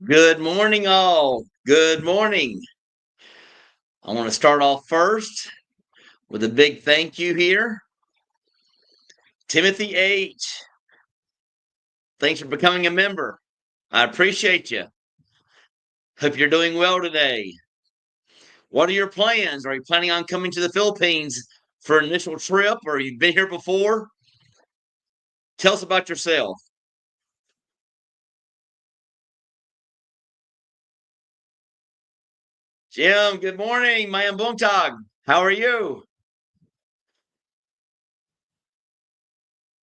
Good morning, all. Good morning. I want to start off first with a big thank you here. Timothy H., thanks for becoming a member. I appreciate you. Hope you're doing well today. What are your plans? Are you planning on coming to the Philippines for an initial trip, or you've been here before? Tell us about yourself. Jim, good morning. Mayang Buntag. How are you?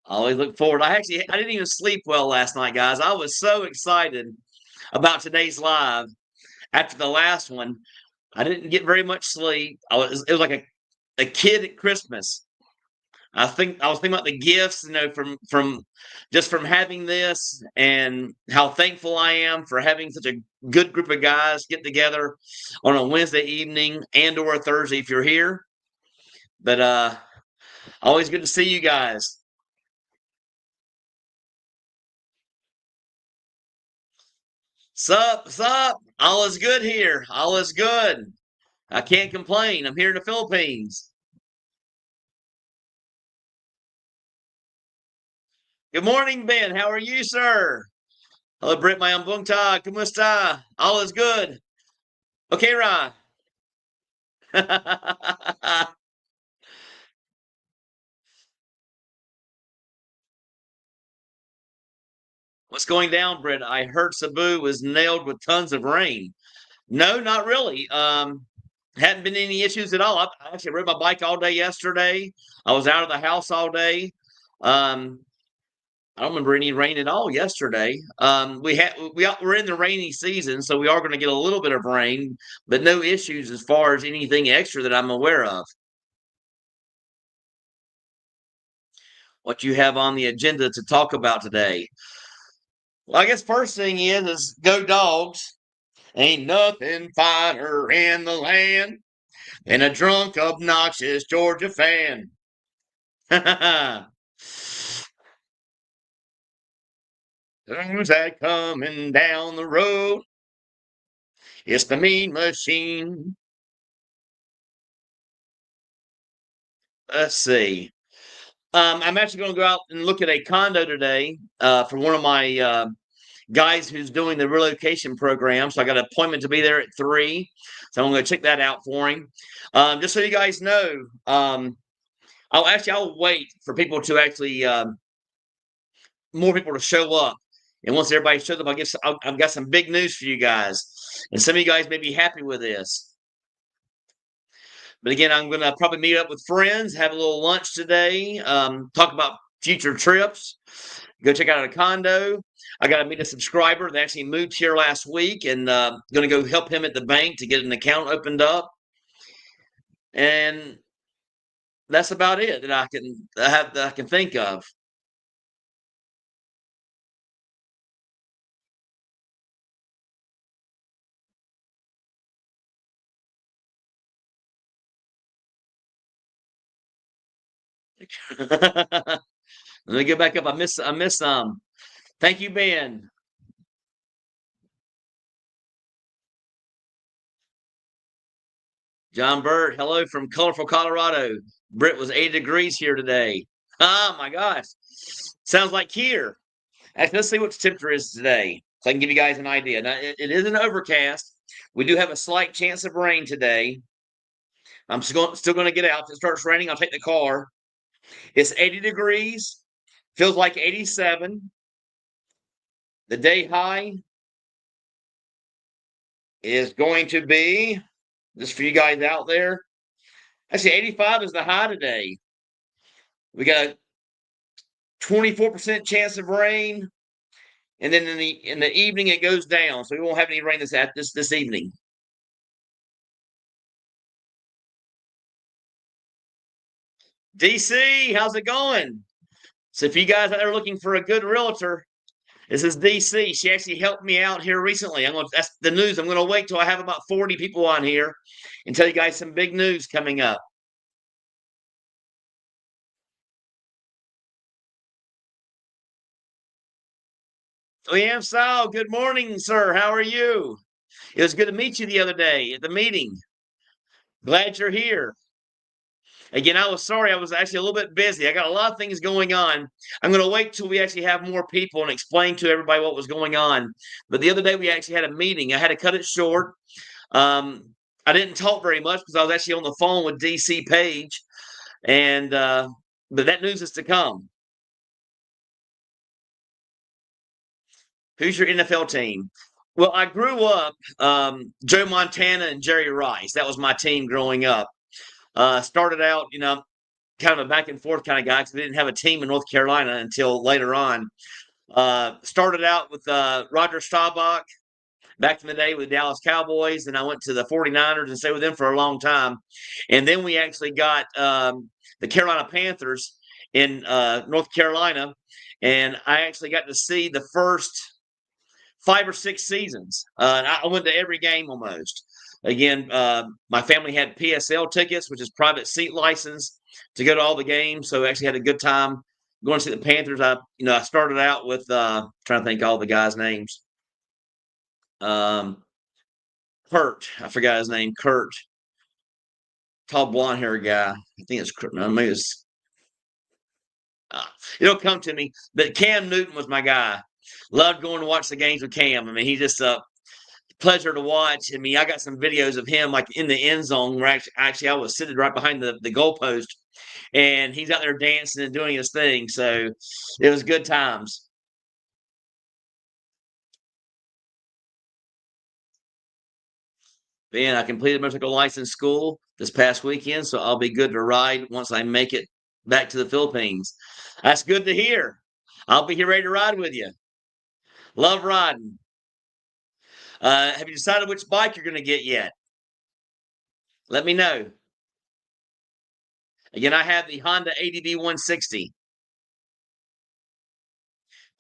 Always look forward. I didn't even sleep well last night, guys. I was so excited about today's live after the last one. I didn't get very much sleep. It was like a kid at Christmas. I was thinking about the gifts, from having this, and how thankful I am for having such a good group of guys get together on a Wednesday evening and or a Thursday if you're here. But always good to see you guys. Sup? All is good here. All is good. I can't complain. I'm here in the Philippines. Good morning, Ben. How are you, sir? Hello, Britt Mayambungta. Kumusta? All is good. Okay, Ron. What's going down, Britt? I heard Cebu was nailed with tons of rain. No, not really. Hadn't been any issues at all. I actually rode my bike all day yesterday. I was out of the house all day. Um, I don't remember any rain at all yesterday. We're in the rainy season, so we are going to get a little bit of rain, but no issues as far as anything extra that I'm aware of. What you have on the agenda to talk about today? Well, I guess first thing is go dogs. Ain't nothing finer in the land than a drunk, obnoxious Georgia fan. Who's that coming down the road? It's the mean machine. Let's see. I'm actually going to go out and look at a condo today for one of my guys who's doing the relocation program. So I got an appointment to be there at 3. So I'm going to check that out for him. Just so you guys know, I'll wait for people to actually more people to show up. And once everybody shows up, I've got some big news for you guys. And some of you guys may be happy with this. But again, I'm going to probably meet up with friends, have a little lunch today, talk about future trips, go check out a condo. I got to meet a subscriber that actually moved here last week, and going to go help him at the bank to get an account opened up. And that's about it that I can think of. Let me get back up. I miss Thank you, Ben. John Burt, hello from colorful Colorado. Britt was 80 degrees here today. Oh my gosh. Sounds like here. Actually, let's see what the temperature is today, so I can give you guys an idea. Now, it is an overcast. We do have a slight chance of rain today. I'm still going to get out. If it starts raining, I'll take the car. It's 80 degrees. Feels like 87. The day high is going to be, just for you guys out there, actually 85 is the high today. We got a 24% chance of rain, and then in the evening it goes down, so we won't have any rain this evening. DC, how's it going? So if you guys are looking for a good realtor, this is DC. She actually helped me out here recently. That's the news. I'm going to wait till I have about 40 people on here and tell you guys some big news coming up. Liam Sal, good morning, sir. How are you? It was good to meet you the other day at the meeting. Glad you're here. Again, I was sorry. I was actually a little bit busy. I got a lot of things going on. I'm going to wait till we actually have more people and explain to everybody what was going on. But the other day, we actually had a meeting. I had to cut it short. Um, I didn't talk very much because I was actually on the phone with DC Page, and but that news is to come. Who's your NFL team? Well, I grew up Joe Montana and Jerry Rice. That was my team growing up. Started out, kind of a back and forth kind of guy because we didn't have a team in North Carolina until later on. Started out with Roger Staubach back in the day with the Dallas Cowboys, and I went to the 49ers and stayed with them for a long time. And then we actually got the Carolina Panthers in North Carolina, and I actually got to see the first 5 or 6 seasons. I went to every game almost. Again, my family had PSL tickets, which is private seat license, to go to all the games. So I actually had a good time going to see the Panthers. I started out with trying to think all the guys' names. Kurt, I forgot his name. Kurt, tall blonde hair guy. I think it's Kurt. No, maybe it's. It'll come to me. But Cam Newton was my guy. Loved going to watch the games with Cam. I mean, he's just a pleasure to watch. I mean, I got some videos of him like in the end zone where actually I was sitting right behind the goalpost, and he's out there dancing and doing his thing. So it was good times. Man, I completed motorcycle license school this past weekend, so I'll be good to ride once I make it back to the Philippines. That's good to hear. I'll be here ready to ride with you. Love riding. Have you decided which bike you're going to get yet? Let me know. Again, I have the Honda ADV 160.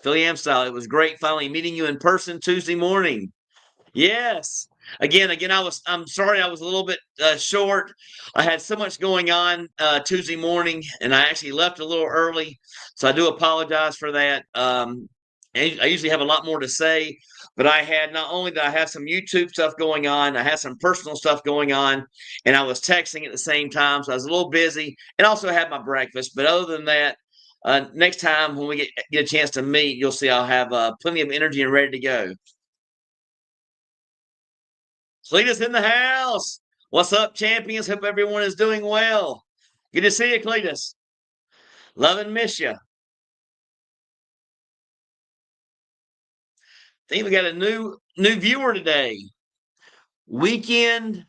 Philly Am style. It was great finally meeting you in person Tuesday morning. Yes. Again, I'm sorry I was a little bit short. I had so much going on Tuesday morning, and I actually left a little early, so I do apologize for that. I usually have a lot more to say, but I had not only did I have some YouTube stuff going on, I had some personal stuff going on, and I was texting at the same time, so I was a little busy, and also had my breakfast. But other than that, next time when we get a chance to meet, you'll see I'll have plenty of energy and ready to go. Cletus in the house. What's up, champions? Hope everyone is doing well. Good to see you, Cletus. Love and miss you. I think we got a new viewer today. Weekend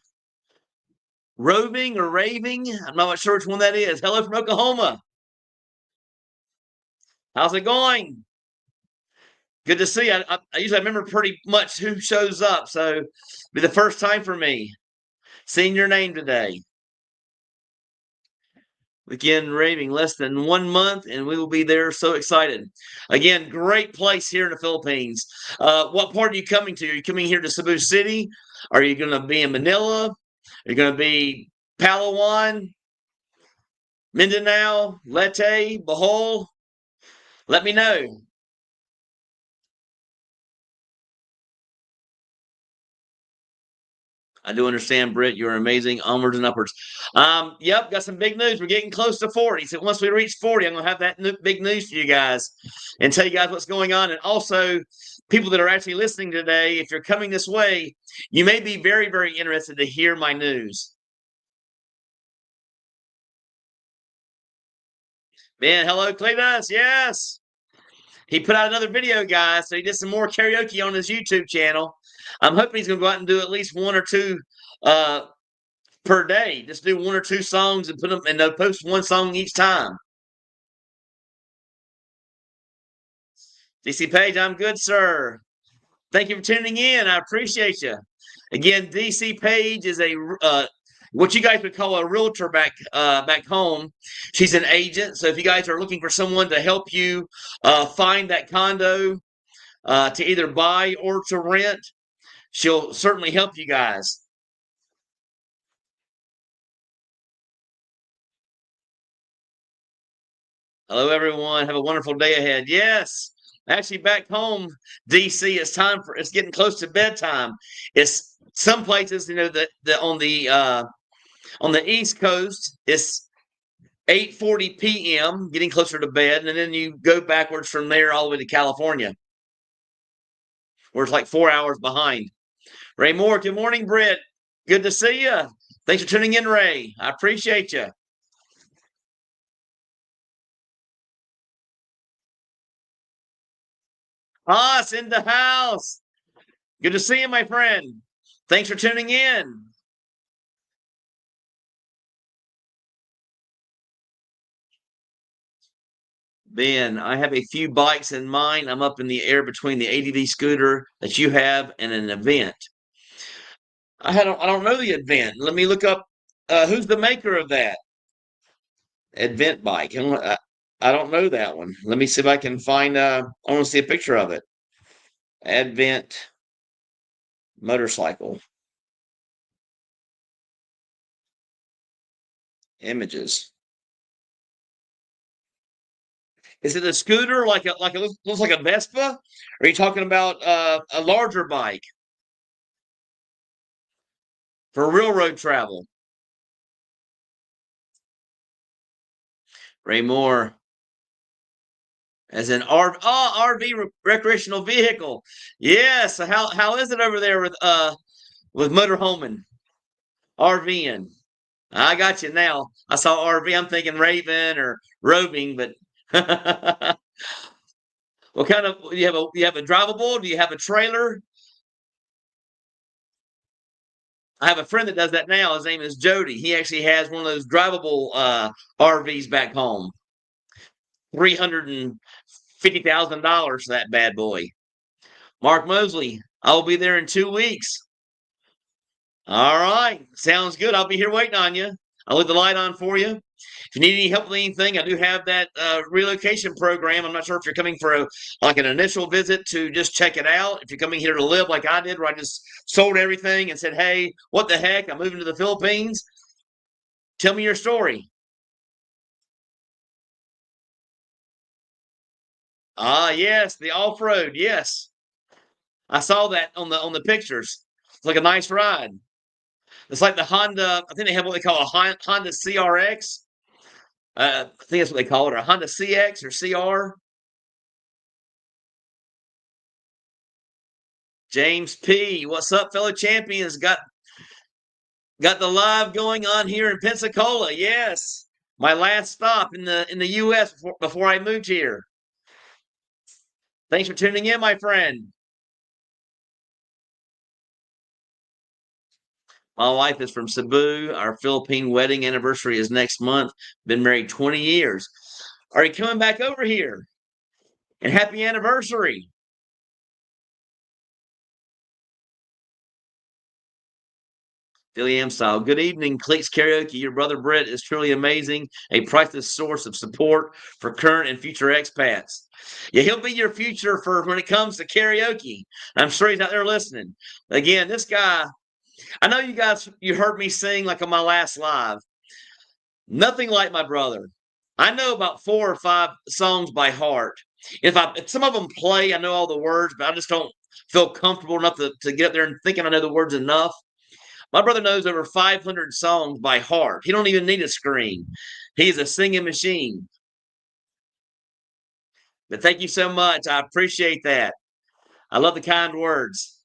roving or raving. I'm not sure which one that is. Hello from Oklahoma. How's it going? Good to see you. I usually remember pretty much who shows up, so it'll be the first time for me seeing your name today. Again, raving less than 1 month, and we will be there. So excited. Again, great place here in the Philippines. What part are you coming to? Are you coming here to Cebu City? Are you going to be in Manila? Are you going to be Palawan, Mindanao, Leyte, Bohol? Let me know. I do understand, Britt. You're amazing. Onwards and upwards. Yep, got some big news. We're getting close to 40. So once we reach 40, I'm going to have that big news for you guys and tell you guys what's going on. And also, people that are actually listening today, if you're coming this way, you may be very, very interested to hear my news. Man, hello, Cletus. Yes. He put out another video, guys. So he did some more karaoke on his YouTube channel. I'm hoping he's going to go out and do at least one or two uh, per day. Just do one or two songs and put them, and they'll post one song each time. DC Page, I'm good, sir. Thank you for tuning in. I appreciate you. Again, DC Page is a what you guys would call a realtor back home. She's an agent. So if you guys are looking for someone to help you find that condo to either buy or to rent, she'll certainly help you guys. Hello, everyone. Have a wonderful day ahead. Yes. Actually, back home, DC, it's getting close to bedtime. It's some places, that on the East Coast, it's 8:40 p.m., getting closer to bed, and then you go backwards from there all the way to California, where it's like 4 hours behind. Ray Moore, good morning, Britt. Good to see you. Thanks for tuning in, Ray. I appreciate you. Haas in the house. Good to see you, my friend. Thanks for tuning in. Ben, I have a few bikes in mind. I'm up in the air between the ADV scooter that you have and an event. I don't know the event. Let me look up who's the maker of that event bike. I don't know that one. Let me see if I can find I want to see a picture of it. Advent motorcycle images. Is it a scooter like it looks like a Vespa? Or are you talking about a larger bike for railroad travel? Ray Moore, as an RV recreational vehicle. Yes. So how is it over there with motorhoming, RVing? I got you now. I saw RV. I'm thinking Raven or roving, but what kind of you have a drivable? Do you have a trailer? I have a friend that does that now. His name is Jody. He actually has one of those drivable RVs back home. $350,000 for that bad boy. Mark Mosley, I'll be there in 2 weeks. All right. Sounds good. I'll be here waiting on you. I'll leave the light on for you. If you need any help with anything, I do have that relocation program. I'm not sure if you're coming for like an initial visit to just check it out. If you're coming here to live like I did, where I just sold everything and said, hey, what the heck? I'm moving to the Philippines. Tell me your story. Ah, yes, the off-road. Yes. I saw that on the pictures. It's like a nice ride. It's like the Honda. I think they have what they call a Honda CRX. I think that's what they call it, or a Honda CX or CR. James P, what's up, fellow champions? Got the live going on here in Pensacola. Yes, my last stop in the U.S. before I moved here. Thanks for tuning in, my friend. My wife is from Cebu. Our Philippine wedding anniversary is next month. Been married 20 years. Are you coming back over here? And happy anniversary. Philly Am style. Good evening, Cleeks Karaoke. Your brother Brett is truly amazing, a priceless source of support for current and future expats. Yeah, he'll be your future for when it comes to karaoke. I'm sure he's out there listening. Again, this guy, I know you heard me sing like on my last live. Nothing like my brother. I know about 4 or 5 songs by heart. If some of them play, I know all the words, but I just don't feel comfortable enough to get up there and thinking I know the words enough. My brother knows over 500 songs by heart. He don't even need a screen. He's a singing machine. But thank you so much. I appreciate that. I love the kind words.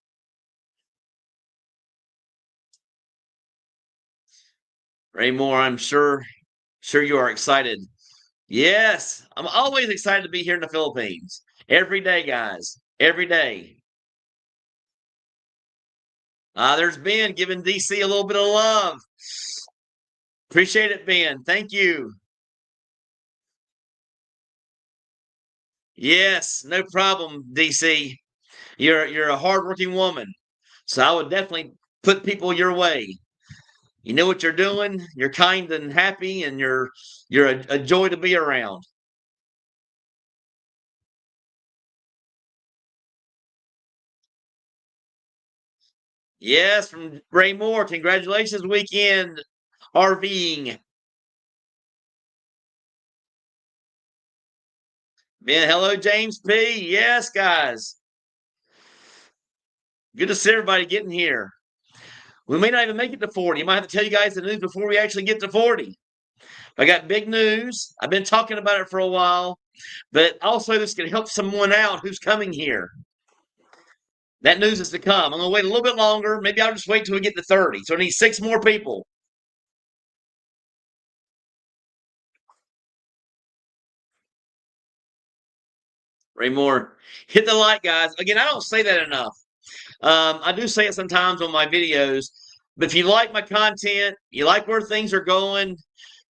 Ray Moore, I'm sure you are excited. Yes, I'm always excited to be here in the Philippines. Every day, guys. Every day. There's Ben giving DC a little bit of love. Appreciate it, Ben. Thank you. Yes, no problem, DC. You're a hardworking woman. So I would definitely put people your way. You know what you're doing. You're kind and happy, and you're a joy to be around. Yes, from Ray Moore. Congratulations, weekend RVing. Ben, hello, James P. Yes, guys. Good to see everybody getting here. We may not even make it to 40. I might have to tell you guys the news before we actually get to 40. I got big news. I've been talking about it for a while, but also this can help someone out who's coming here. That news is to come. I'm going to wait a little bit longer. Maybe I'll just wait till we get to 30. So I need 6 more people. Ray Moore, hit the like, guys. Again, I don't say that enough. I do say it sometimes on my videos, but if you like my content, you like where things are going,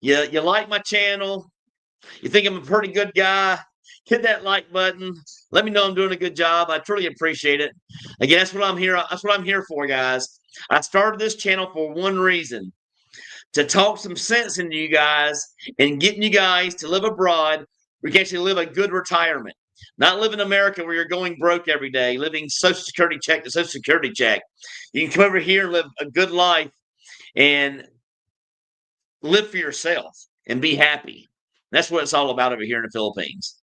you like my channel, you think I'm a pretty good guy, hit that like button. Let me know I'm doing a good job. I truly appreciate it. Again, that's what I'm here. That's what I'm here for, guys. I started this channel for one reason: to talk some sense into you guys and getting you guys to live abroad. We can actually live a good retirement. Not live in America where you're going broke every day, living Social Security check to Social Security check. You can come over here and live a good life and live for yourself and be happy. That's what it's all about over here in the Philippines.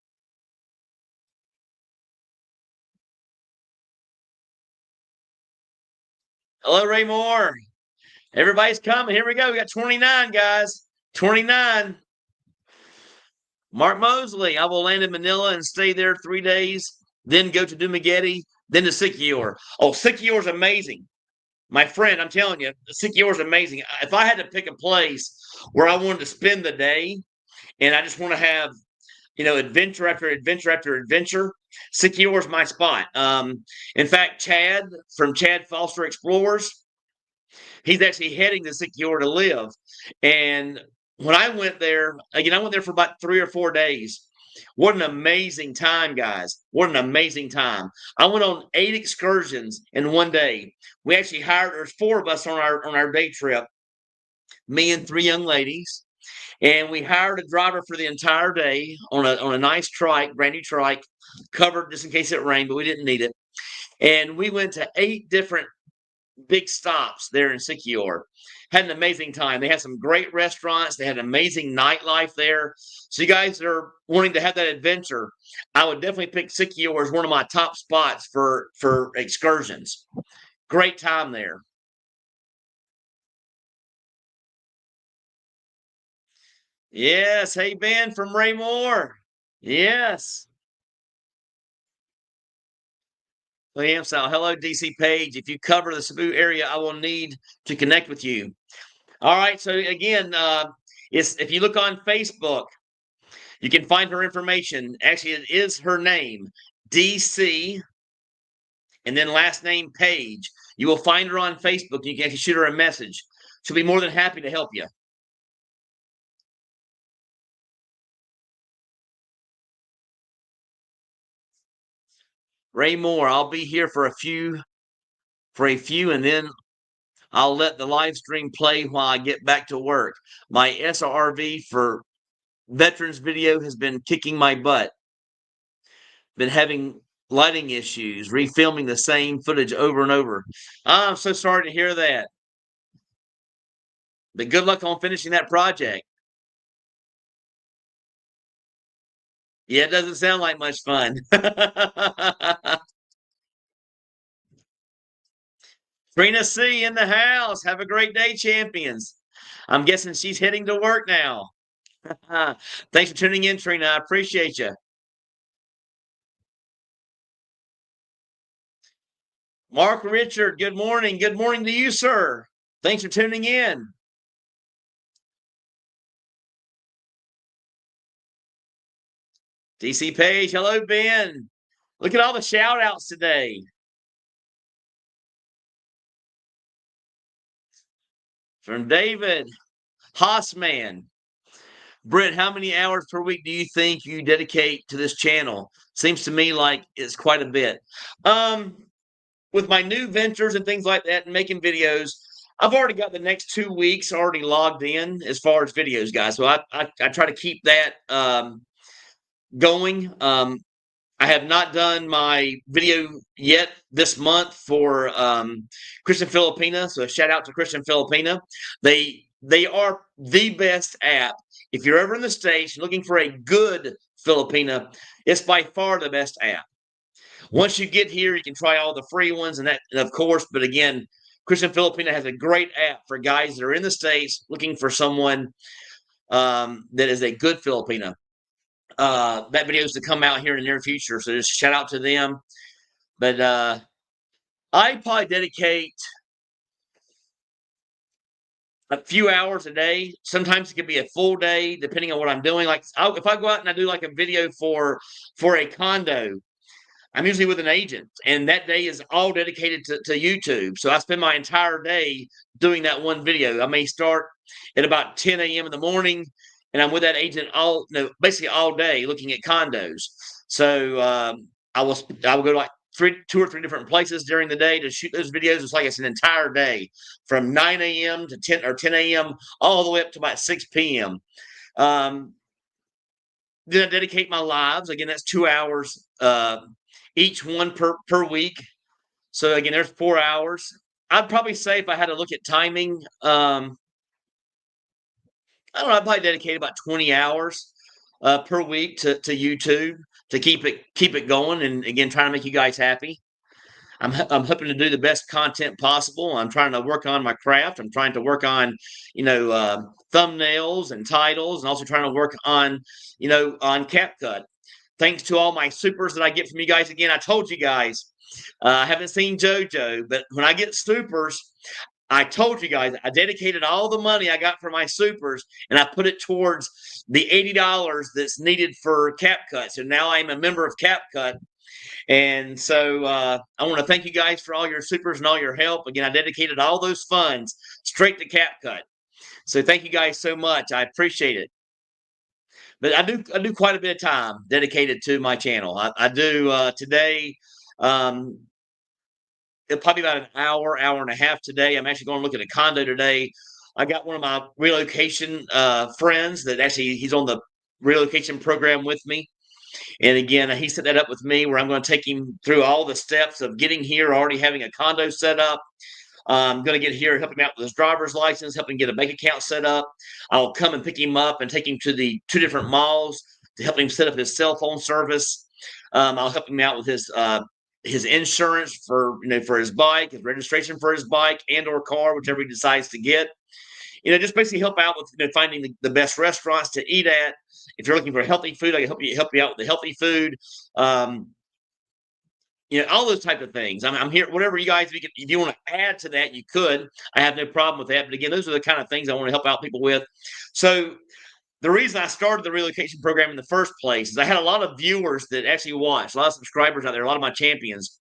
Hello, Ray Moore. Everybody's coming. Here we go. We got 29, guys. 29. Mark Mosley. I will land in Manila and stay there 3 days, then go to Dumaguete, then to Siquijor. Oh, Siquijor is amazing. My friend, I'm telling you, Siquijor is amazing. If I had to pick a place where I wanted to spend the day and I just want to have, adventure after adventure after adventure, Siquijor is my spot. In fact, Chad from Chad Foster Explorers, he's actually heading to Siquijor to live. And when I went there, again, I went there for about 3 or 4 days. What an amazing time, guys. What an amazing time. I went on 8 excursions in one day. We actually hired, there's 4 of us on our day trip, me and 3 young ladies. And we hired a driver for the entire day on a nice trike, brand new trike, covered just in case it rained, but we didn't need it. And we went to 8 different big stops there in Siquijor. Had an amazing time. They had some great restaurants. They had amazing nightlife there. So you guys that are wanting to have that adventure, I would definitely pick Siquijor as one of my top spots for excursions. Great time there. Yes. Hey, Ben from Ray Moore. Yes. Liam Sal. Hello, DC Page. If you cover the Cebu area, I will need to connect with you. All right. So again, if you look on Facebook, you can find her information. Actually, it is her name, DC, and then last name Page. You will find her on Facebook. You can actually shoot her a message. She'll be more than happy to help you. Ray Moore, I'll be here for a few, and then I'll let the live stream play while I get back to work. My SRV for veterans video has been kicking my butt. Been having lighting issues, refilming the same footage over and over. I'm so sorry to hear that. But good luck on finishing that project. Yeah, it doesn't sound like much fun. Trina C in the house. Have a great day, champions. I'm guessing she's heading to work now. Thanks for tuning in, Trina. I appreciate you. Mark Richard, good morning. Good morning to you, sir. Thanks for tuning in. DC Page, hello, Ben. Look at all the shout outs today. From David Hossman. Brent, how many hours per week do you think you dedicate to this channel? Seems to me like it's quite a bit. With my new ventures and things like that and making videos, I've already got the next 2 weeks already logged in as far as videos, guys. So I try to keep that going. I have not done my video yet this month for Christian Filipina. So a shout out to Christian Filipina. They are the best app. If you're ever in the States looking for a good Filipina. It's by far the best app. Once you get here, you can try all the free ones, and of course, but again, Christian Filipina has a great app for guys that are in the States looking for someone that is a good Filipina. That video is to come out here in the near future, so just shout out to them. But I probably dedicate a few hours a day. Sometimes it could be a full day, depending on what I'm doing. Like if I go out and I do like a video for a condo, I'm usually with an agent, and that day is all dedicated to YouTube. So I spend my entire day doing that one video. I may start at about 10 a.m. in the morning, and I'm with that agent basically all day looking at condos. So I will go to like 2 or 3 different places during the day to shoot those videos. It's like it's an entire day from 9 a.m. to 10 a.m. all the way up to about 6 p.m. Then I dedicate my lives. Again, that's 2 hours each one per week. So again, there's 4 hours. I'd probably say if I had to look at timing, I don't know, I'd probably dedicate about 20 hours per week to YouTube to keep it going, and again, trying to make you guys happy. I'm hoping to do the best content possible. I'm trying to work on my craft. I'm trying to work on, thumbnails and titles, and also trying to work on, on CapCut. Thanks to all my supers that I get from you guys. Again, I told you guys, I haven't seen JoJo, but when I get supers, I told you guys, I dedicated all the money I got for my supers, and I put it towards the $80 that's needed for CapCut. So now I'm a member of CapCut. And so I want to thank you guys for all your supers and all your help. Again, I dedicated all those funds straight to CapCut. So thank you guys so much. I appreciate it. But I do quite a bit of time dedicated to my channel. I do today. It'll probably about an hour and a half today. I'm actually going to look at a condo today. I got one of my relocation friends that actually he's on the relocation program with me. And again, he set that up with me where I'm going to take him through all the steps of getting here, already having a condo set up. I'm going to get here, help him out with his driver's license, help him get a bank account set up. I'll come and pick him up and take him to the 2 different malls to help him set up his cell phone service. I'll help him out with his insurance for his bike, his registration for his bike and or car, whichever he decides to get. Just basically help out with finding the best restaurants to eat at. If you're looking for healthy food, I can help you out with the healthy food. All those type of things. I'm here. Whatever you guys, if you want to add to that, you could. I have no problem with that. But again, those are the kind of things I want to help out people with. So the reason I started the relocation program in the first place is I had a lot of viewers that actually watched, a lot of subscribers out there, a lot of my champions.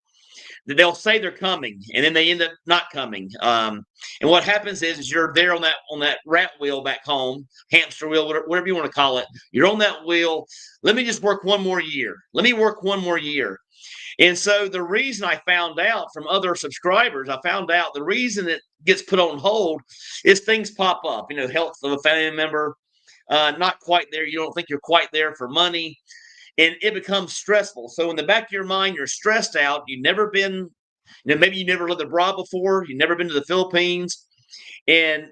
They'll say they're coming, and then they end up not coming. And what happens is you're there on that rat wheel back home, hamster wheel, whatever you want to call it. You're on that wheel. Let me just work one more year. Let me work one more year. And so the reason I found out from other subscribers, the reason it gets put on hold is things pop up. Health of a family member, not quite there. You don't think you're quite there for money. And it becomes stressful. So in the back of your mind, you're stressed out. You've never been, maybe you never lived abroad before. You've never been to the Philippines. And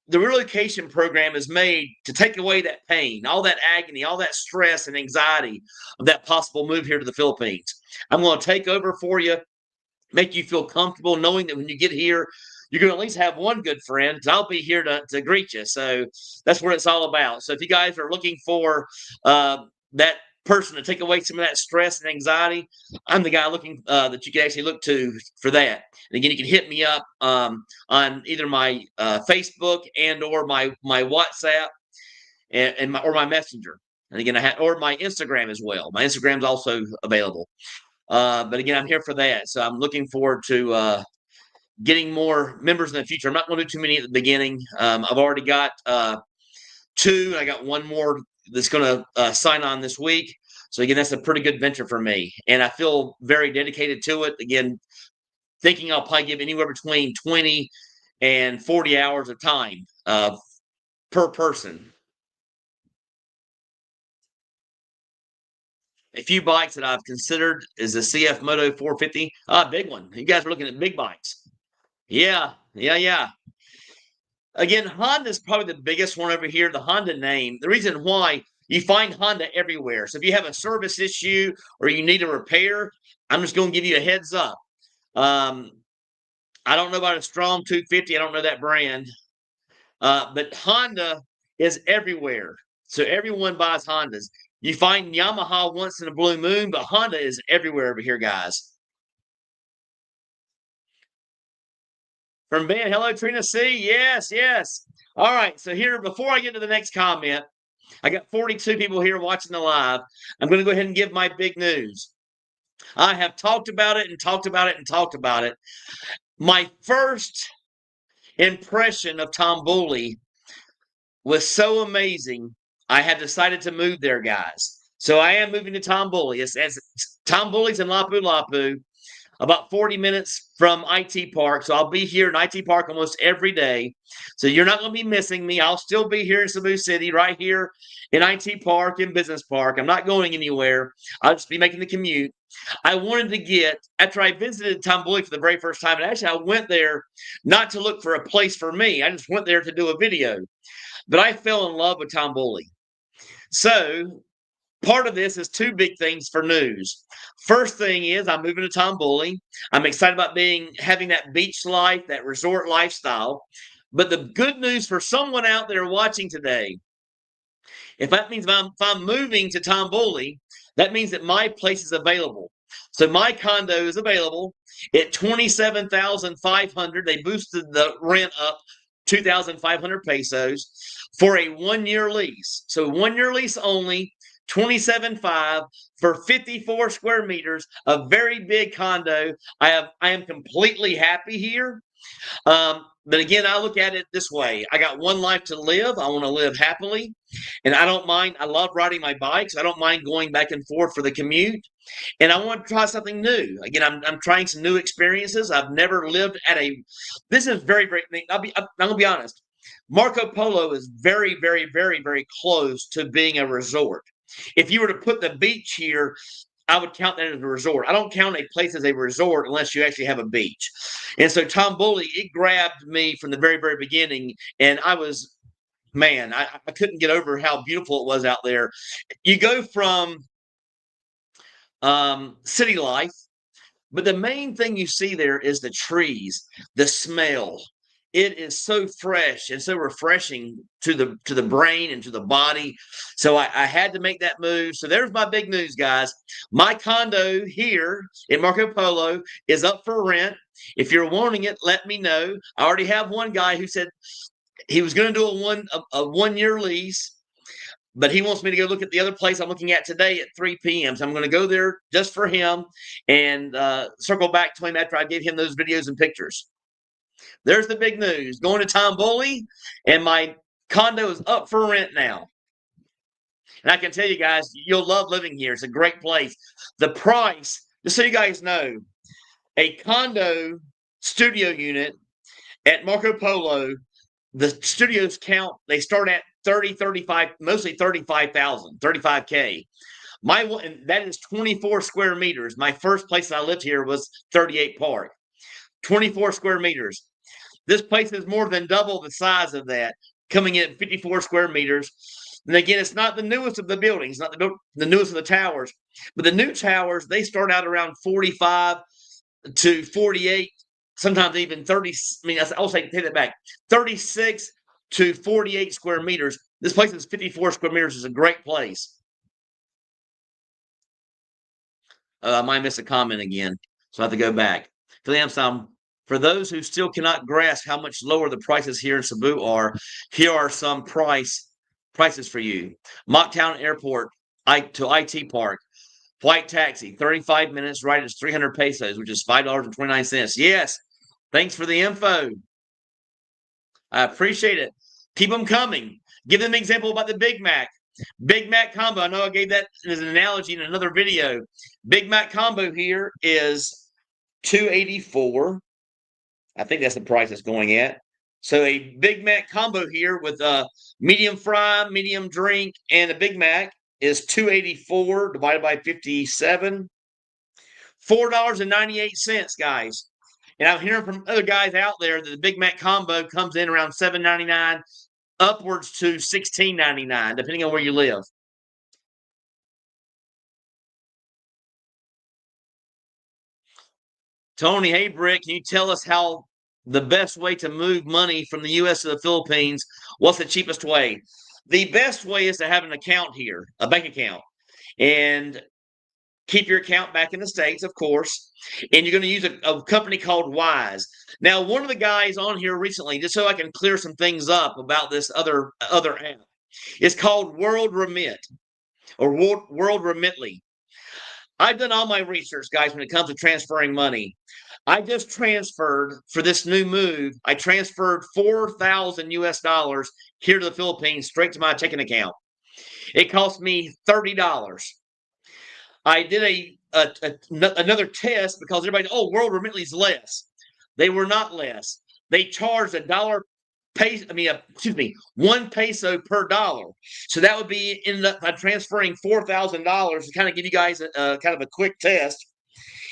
the relocation program is made to take away that pain, all that agony, all that stress and anxiety of that possible move here to the Philippines. I'm going to take over for you, make you feel comfortable knowing that when you get here, you're going to at least have one good friend, because I'll be here to greet you. So that's what it's all about. So if you guys are looking for that person to take away some of that stress and anxiety, I'm the guy looking that you can actually look to for that. And again, you can hit me up on either my Facebook and or my WhatsApp or my Messenger. And again, or my Instagram as well. My Instagram is also available. But again, I'm here for that. So I'm looking forward to getting more members in the future. I'm not going to do too many at the beginning. I've already got 2. I got one more that's going to sign on this week. So again, that's a pretty good venture for me. And I feel very dedicated to it. Again, thinking I'll probably give anywhere between 20 and 40 hours of time per person. A few bikes that I've considered is the CF Moto 450. Big one. You guys are looking at big bikes. Yeah. Again, Honda is probably the biggest one over here. The Honda name. The reason why, you find Honda everywhere. So if you have a service issue or you need a repair, I'm just going to give you a heads up. I don't know about a Strom 250. I don't know that brand. But Honda is everywhere. So everyone buys Hondas. You find Yamaha once in a blue moon, but Honda is everywhere over here, guys. From Ben, hello, Trina C. Yes, yes. All right. So here, before I get to the next comment, I got 42 people here watching the live. I'm going to go ahead and give my big news. I have talked about it and talked about it and talked about it. My first impression of Tom Bully was so amazing. I have decided to move there, guys. So I am moving to Tom Bully. It's Tom Bully's in Lapu Lapu, about 40 minutes from IT Park. So I'll be here in IT Park almost every day. So you're not going to be missing me. I'll still be here in Cebu City, right here in IT Park, in Business Park. I'm not going anywhere. I'll just be making the commute. I wanted to get, after I visited Tom Bully for the very first time, and actually I went there not to look for a place for me. I just went there to do a video. But I fell in love with Tom Bully. So part of this is two big things for news. First thing is I'm moving to Tom Bully. I'm excited about having that beach life, that resort lifestyle. But the good news for someone out there watching today, if that means if I'm moving to Tom Bully, that means that my place is available. So my condo is available at $27,500. They boosted the rent up 2,500 pesos for a 1-year lease. So 1-year lease only, 27.5 for 54 square meters, a very big condo. I am completely happy here. But again, I look at it this way. I got one life to live. I want to live happily. And I don't mind. I love riding my bikes. I don't mind going back and forth for the commute. And I want to try something new. Again, I'm trying some new experiences. I've never lived at this is very, very, I'm going to be honest. Marco Polo is very, very, very, very close to being a resort. If you were to put the beach here, I would count that as a resort. I don't count a place as a resort unless you actually have a beach. And so Tom Bully, it grabbed me from the very, very beginning. And I couldn't get over how beautiful it was out there. You go from city life, but the main thing you see there is the trees, the smell. It is so fresh and so refreshing to the brain and to the body. So I had to make that move. So there's my big news, guys. My condo here in Marco Polo is up for rent. If you're wanting it, let me know. I already have one guy who said he was going to do a 1-year lease, but he wants me to go look at the other place I'm looking at today at 3 p.m. So I'm going to go there just for him and circle back to him after I give him those videos and pictures. There's the big news. Going to Tom Bully, and my condo is up for rent now. And I can tell you guys, you'll love living here. It's a great place. The price, just so you guys know, a condo studio unit at Marco Polo, the studios they start at 30, 35, mostly 35,000, 35K. And that is 24 square meters. My first place that I lived here was 38 Park. 24 square meters. This place is more than double the size of that, coming in at 54 square meters. And again, it's not the newest of the buildings, not the newest of the towers, but the new towers, they start out around 45 to 48, sometimes even 30. I mean, I'll take that back, 36 to 48 square meters. This place is 54 square meters. It's a great place. I might miss a comment again, so I have to go back. For those who still cannot grasp how much lower the prices here in Cebu are, here are some prices for you. Mocktown Airport to IT Park. Flight taxi, 35 minutes, right at 300 pesos, which is $5.29. Yes, thanks for the info. I appreciate it. Keep them coming. Give them an example about the Big Mac. Big Mac combo. I know I gave that as an analogy in another video. Big Mac combo here is $2.84. I think that's the price it's going at. So a Big Mac combo here with a medium fry, medium drink, and a Big Mac is $2.84 divided by 57. $4.98, guys. And I'm hearing from other guys out there that the Big Mac combo comes in around $7.99 upwards to $16.99, depending on where you live. Tony, hey, Brick, can you tell us how the best way to move money from the U.S. to the Philippines? What's the cheapest way? The best way is to have an account here, a bank account, and keep your account back in the States, of course. And you're going to use a company called Wise. Now, one of the guys on here recently, just so I can clear some things up about this other app, it's called World Remit or World Remitly. I've done all my research, guys, when it comes to transferring money. I just transferred for this new move. I transferred 4,000 US dollars here to the Philippines straight to my checking account. It cost me $30. I did another test because everybody, oh, World Remitly's less. They were not less. They charged $1 peso per dollar. So that would be ended up by transferring $4,000 to kind of give you guys a kind of a quick test.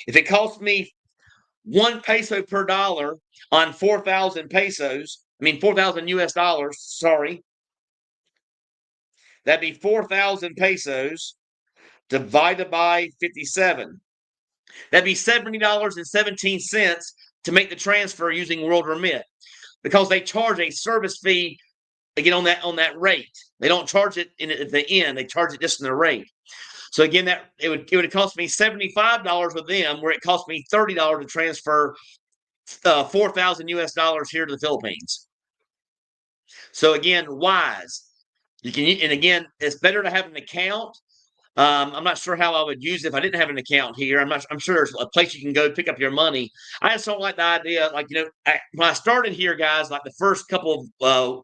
If it cost me 1 peso per dollar on 4,000 pesos, 4,000 US dollars, sorry, that'd be 4,000 pesos divided by 57. That'd be $70.17 to make the transfer using World Remit, because they charge a service fee again on that rate. They don't charge it at the end; they charge it just in the rate. So again, that it would cost me $75 with them, where it cost me $30 to transfer 4,000 US dollars here to the Philippines. So again, Wise. You can, and again, it's better to have an account. I'm not sure how I would use it if I didn't have an account here. I'm sure there's a place you can go pick up your money. I just don't like the idea, like, when I started here, guys, like the first couple of,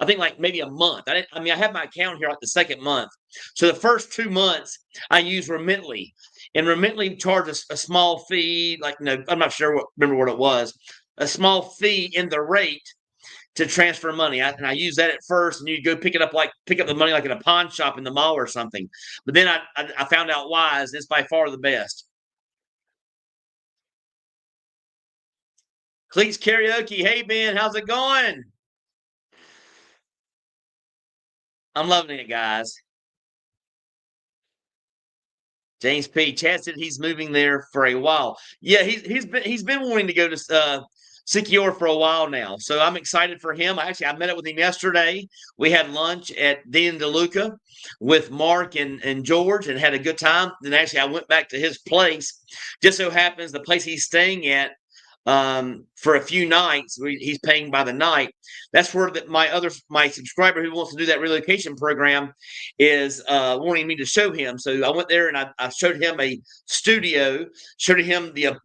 I think like maybe a month. I had my account here like the second month. So the first 2 months I used Remitly, and Remitly charges a small fee. Like, I'm not sure remember what it was, a small fee in the rate to transfer money. And I use that at first, and you go pick up the money like in a pawn shop in the mall or something. But then I found out Wise. It's by far the best. Cleats Karaoke. Hey, Ben, how's it going? I'm loving it, guys. James P. Chad said he's moving there for a while. Yeah, he's been wanting to go to Siquijor for a while now. So I'm excited for him. I met up with him yesterday. We had lunch at Dean DeLuca with Mark and George and had a good time. Then actually I went back to his place. Just so happens the place he's staying at for a few nights, he's paying by the night. That's where my subscriber who wants to do that relocation program is wanting me to show him. So I went there and I showed him a studio, showed him the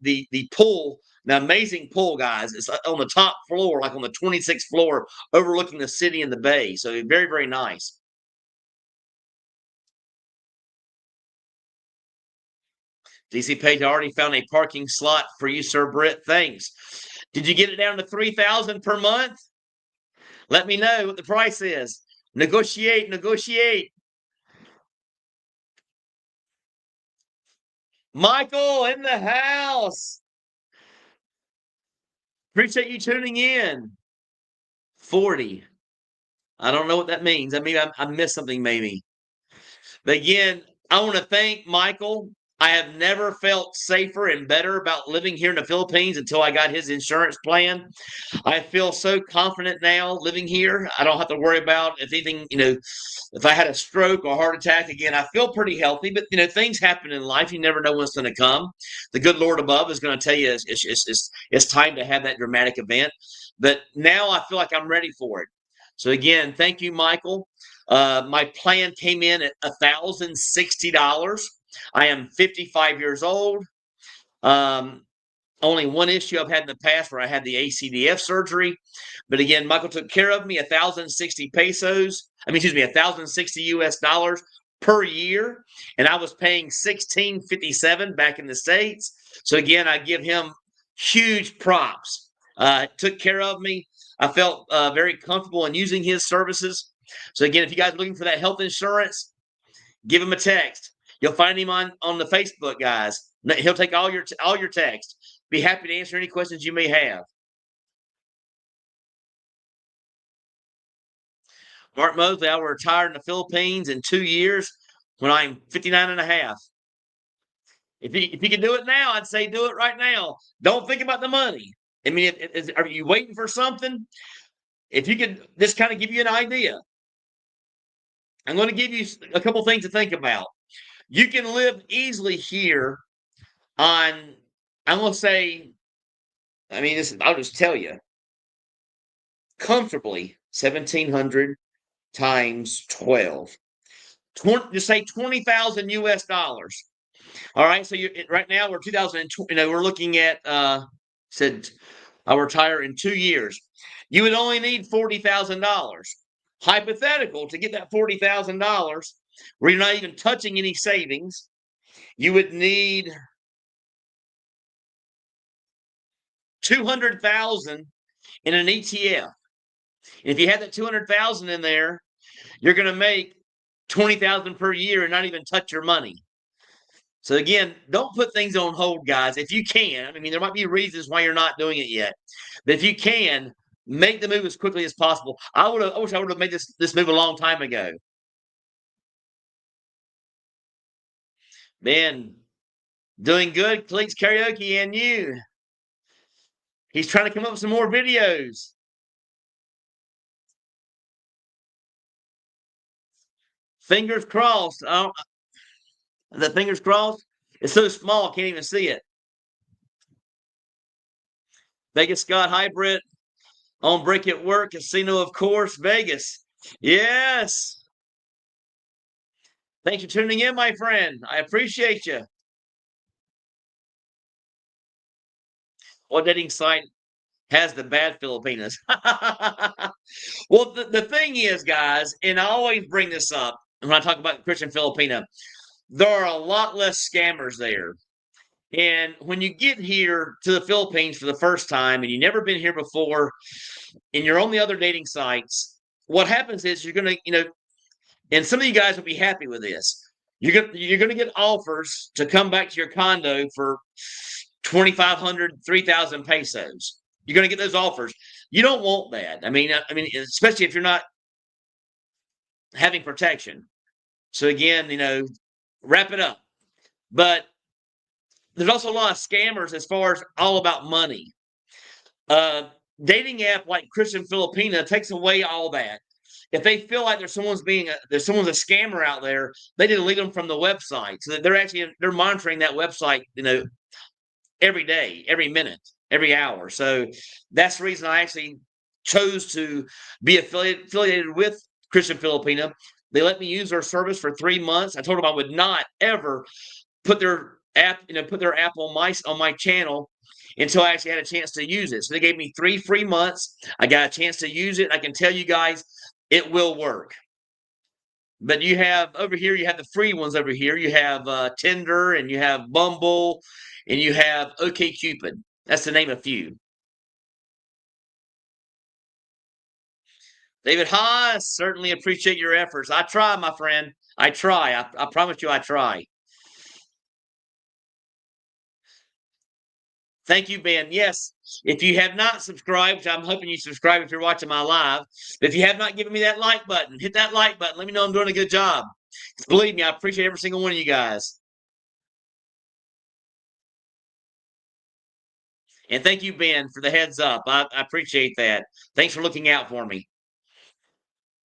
pool. An amazing pool, guys. It's on the top floor, like on the 26th floor, overlooking the city and the bay. So very, very nice. DC Page, I already found a parking slot for you, Sir Britt. Thanks. Did you get it down to 3,000 per month? Let me know what the price is. Negotiate. Michael in the house. Appreciate you tuning in. 40. I don't know what that means. I mean, I missed something maybe. But again, I want to thank Michael. I have never felt safer and better about living here in the Philippines until I got his insurance plan. I feel so confident now living here. I don't have to worry about if anything, if I had a stroke or heart attack again. I feel pretty healthy, but things happen in life. You never know when it's going to come. The good Lord above is going to tell you it's time to have that dramatic event. But now I feel like I'm ready for it. So again, thank you, Michael. My plan came in at $1,060. I am 55 years old. Only one issue I've had in the past where I had the ACDF surgery. But again, Michael took care of me, 1,060 pesos. 1,060 US dollars per year. And I was paying $1,657 back in the States. So again, I give him huge props. Took care of me. I felt very comfortable in using his services. So again, if you guys are looking for that health insurance, give him a text. You'll find him on the Facebook, guys. He'll take all your text. Be happy to answer any questions you may have. Mark Mosley, I will retire in the Philippines in 2 years when I'm 59 and a half. If you can do it now, I'd say do it right now. Don't think about the money. I mean, are you waiting for something? If you could just kind of give you an idea, I'm going to give you a couple things to think about. You can live easily here on, I'm going to say, I mean, I'll just tell you, comfortably 1,700 times 12. Just say 20,000 US dollars. All right. So right now we're 2020, we're looking at, said I'll retire in 2 years. You would only need $40,000. Hypothetical, to get that $40,000, where you're not even touching any savings, you would need 200,000 in an ETF. And if you had that 200,000 in there, you're going to make 20,000 per year and not even touch your money. So again, don't put things on hold, guys. If you can, I mean, there might be reasons why you're not doing it yet, but if you can, make the move as quickly as possible. I wish I would have made this move a long time ago. Man, doing good, Cleats Karaoke, and you. He's trying to come up with some more videos. Fingers crossed. The fingers crossed. It's so small, I can't even see it. Vegas Scott Hybrid on Brick at Work Casino, of course, Vegas. Yes. Thanks for tuning in, my friend. I appreciate you. What dating site has the bad Filipinas? Well, the thing is, guys, and I always bring this up when I talk about Christian Filipina, there are a lot less scammers there. And when you get here to the Philippines for the first time and you've never been here before and you're on the other dating sites, what happens is you're going to, and some of you guys will be happy with this. You're going to get offers to come back to your condo for 2,500, 3,000 pesos. You're going to get those offers. You don't want that. I mean, especially if you're not having protection. So again, wrap it up. But there's also a lot of scammers as far as all about money. Dating app like Christian Filipina takes away all that. If they feel like there's someone's a scammer out there, they delete them from the website. So that they're monitoring that website, every day, every minute, every hour. So that's the reason I actually chose to be affiliated with Christian Filipina. They let me use their service for 3 months. I told them I would not ever put their app on my channel until I actually had a chance to use it. So they gave me 3 free months. I got a chance to use it. I can tell you guys, it will work. But you have the free ones over here. You have Tinder, and you have Bumble, and you have OkCupid. That's to name a few. David Haas, certainly appreciate your efforts. I try, my friend. I try. I promise you I try. Thank you, Ben. Yes, if you have not subscribed, which I'm hoping you subscribe if you're watching my live, but if you have not given me that like button, hit that like button. Let me know I'm doing a good job. Believe me, I appreciate every single one of you guys. And thank you, Ben, for the heads up. I appreciate that. Thanks for looking out for me.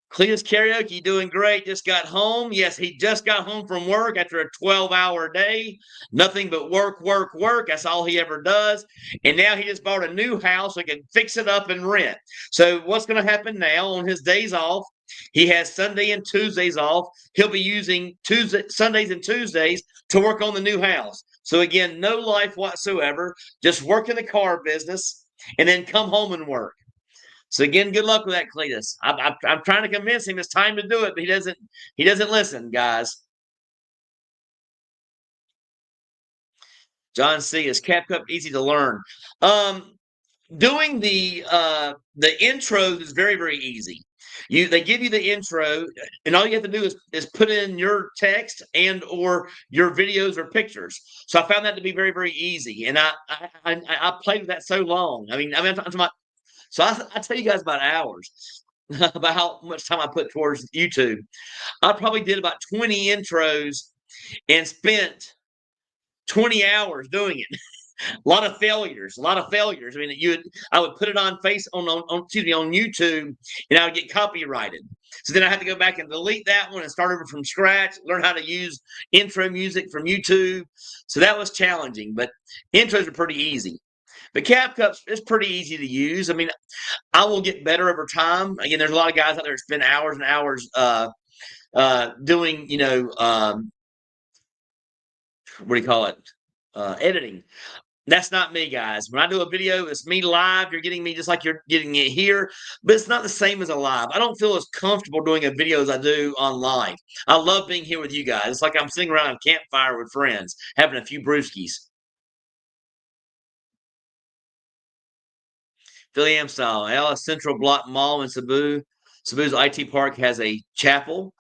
Cletus Karaoke doing great. Just got home. Yes, he just got home from work after a 12-hour day. Nothing but work, work, work. That's all he ever does. And now he just bought a new house so he can fix it up and rent. So what's going to happen now on his days off? He has Sunday and Tuesdays off. He'll be using Sundays and Tuesdays to work on the new house. So again, no life whatsoever. Just work in the car business and then come home and work. So again, good luck with that, Cletus. I'm trying to convince him it's time to do it, but he doesn't listen, guys. John C. Is CapCut easy to learn? Doing the intros is very, very easy. They give you the intro, and all you have to do is put in your text and or your videos or pictures. So I found that to be very, very easy, and I played with that so long. I'm talking about. So I tell you guys about hours about how much time I put towards YouTube. I probably did about 20 intros and spent 20 hours doing it. A lot of failures, a lot of failures. I mean, I would put it on on YouTube, and I would get copyrighted. So then I had to go back and delete that one and start over from scratch, learn how to use intro music from YouTube. So that was challenging, but intros are pretty easy. But CapCut is pretty easy to use. I mean, I will get better over time. Again, there's a lot of guys out there that spend hours and hours doing, what do you call it? Editing. That's not me, guys. When I do a video, it's me live. You're getting me just like you're getting it here, but it's not the same as a live. I don't feel as comfortable doing a video as I do on live. I love being here with you guys. It's like I'm sitting around a campfire with friends, having a few brewskis. Philly Am style. Alice Central Block Mall in Cebu. Cebu's IT Park has a chapel,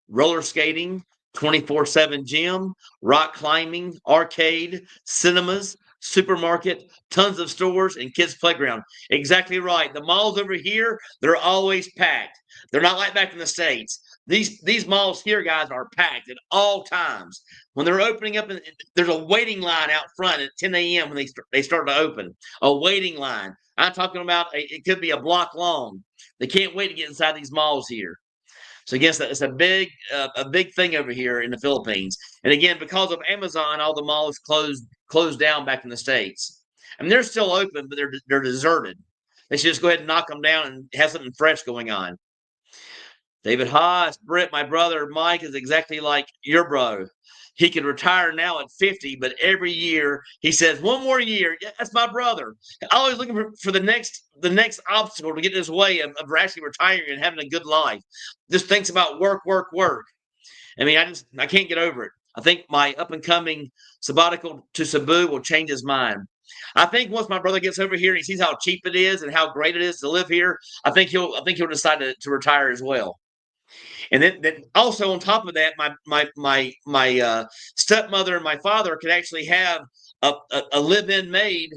roller skating, 24/7 gym, rock climbing, arcade, cinemas, supermarket, tons of stores, and kids' playground. Exactly right. The malls over here, they're always packed. They're not like back in the States. These malls here, guys, are packed at all times. When they're opening up, there's a waiting line out front at 10 a.m. when they start to open. A waiting line. I'm talking about it could be a block long. They can't wait to get inside these malls here. So again, it's a big thing over here in the Philippines. And again, because of Amazon, all the malls closed down back in the States. I mean, they're still open, but they're deserted. They should just go ahead and knock them down and have something fresh going on. David Haas, Britt, my brother Mike is exactly like your bro. He could retire now at 50, but every year he says, one more year. Yeah, that's my brother. Always looking for the next obstacle to get in his way of actually retiring and having a good life. Just thinks about work, work, work. I mean, I can't get over it. I think my up and coming sabbatical to Cebu will change his mind. I think once my brother gets over here and he sees how cheap it is and how great it is to live here, I think he'll decide to retire as well. And then also on top of that, my stepmother and my father could actually have a live-in maid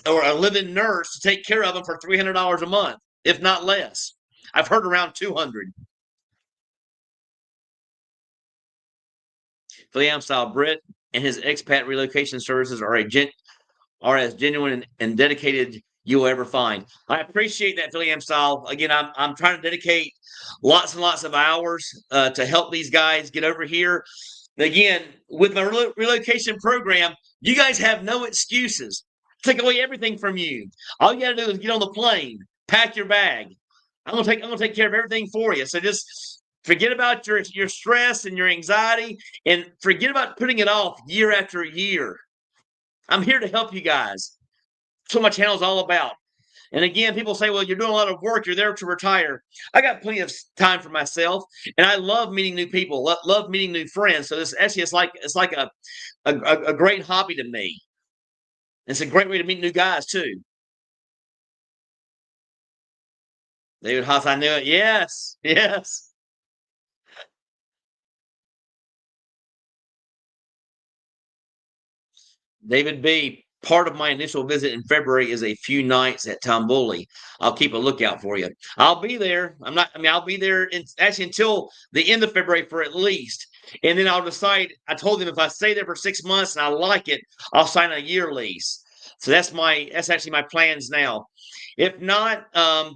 or a live-in nurse to take care of them for $300 a month, if not less. I've heard around 200. Philly Am style Brit and his expat relocation services are as genuine and dedicated you'll ever find. I appreciate that, Philly Am style. Again, I'm trying to dedicate lots and lots of hours to help these guys get over here. Again, with my relocation program, you guys have no excuses. Take away everything from you. All you got to do is get on the plane, pack your bag. I'm gonna take care of everything for you. So just forget about your stress and your anxiety, and forget about putting it off year after year. I'm here to help you guys. That's what my channel is all about. And again, people say, well, you're doing a lot of work. You're there to retire. I got plenty of time for myself, and I love meeting new people, love meeting new friends. So this actually, it's like a great hobby to me. It's a great way to meet new guys too. David Haas, I knew it. Yes, yes. David B. Part of my initial visit in February is a few nights at Tamboli. I'll keep a lookout for you. I'll be there. I'll be there actually until the end of February for at least. And then I'll decide. I told them if I stay there for 6 months and I like it, I'll sign a year lease. So that's actually my plans now. If not,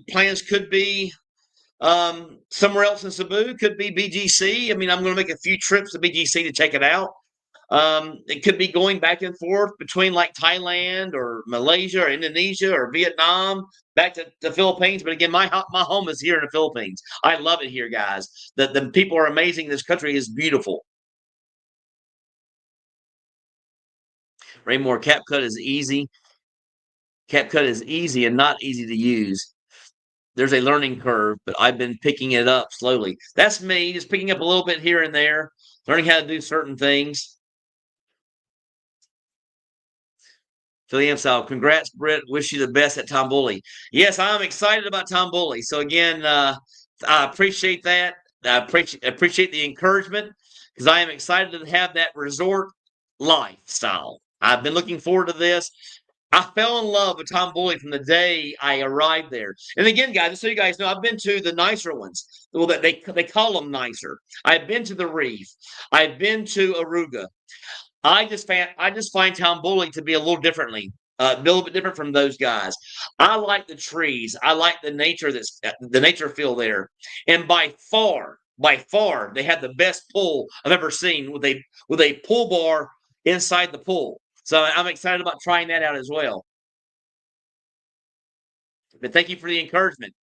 plans could be somewhere else in Cebu, could be BGC. I mean, I'm going to make a few trips to BGC to check it out. It could be going back and forth between like Thailand or Malaysia or Indonesia or Vietnam back to the Philippines. But again, my home is here in the Philippines. I love it here, guys. The people are amazing. This country is beautiful. Raymore, CapCut is easy. CapCut is easy and not easy to use. There's a learning curve, but I've been picking it up slowly. That's me, just picking up a little bit here and there, learning how to do certain things. Philly Am style. Congrats, Britt. Wish you the best at Tamboli. Yes, I'm excited about Tamboli. So again, I appreciate that. I appreciate the encouragement because I am excited to have that resort lifestyle. I've been looking forward to this. I fell in love with Tamboli from the day I arrived there. And again, guys, just so you guys know, I've been to the nicer ones. Well, they call them nicer. I've been to the Reef. I've been to Aruga. I just find Tom Bully to be a little bit different from those guys. I like the trees. I like the nature feel there, and by far, they have the best pool I've ever seen with a pool bar inside the pool. So I'm excited about trying that out as well. But thank you for the encouragement.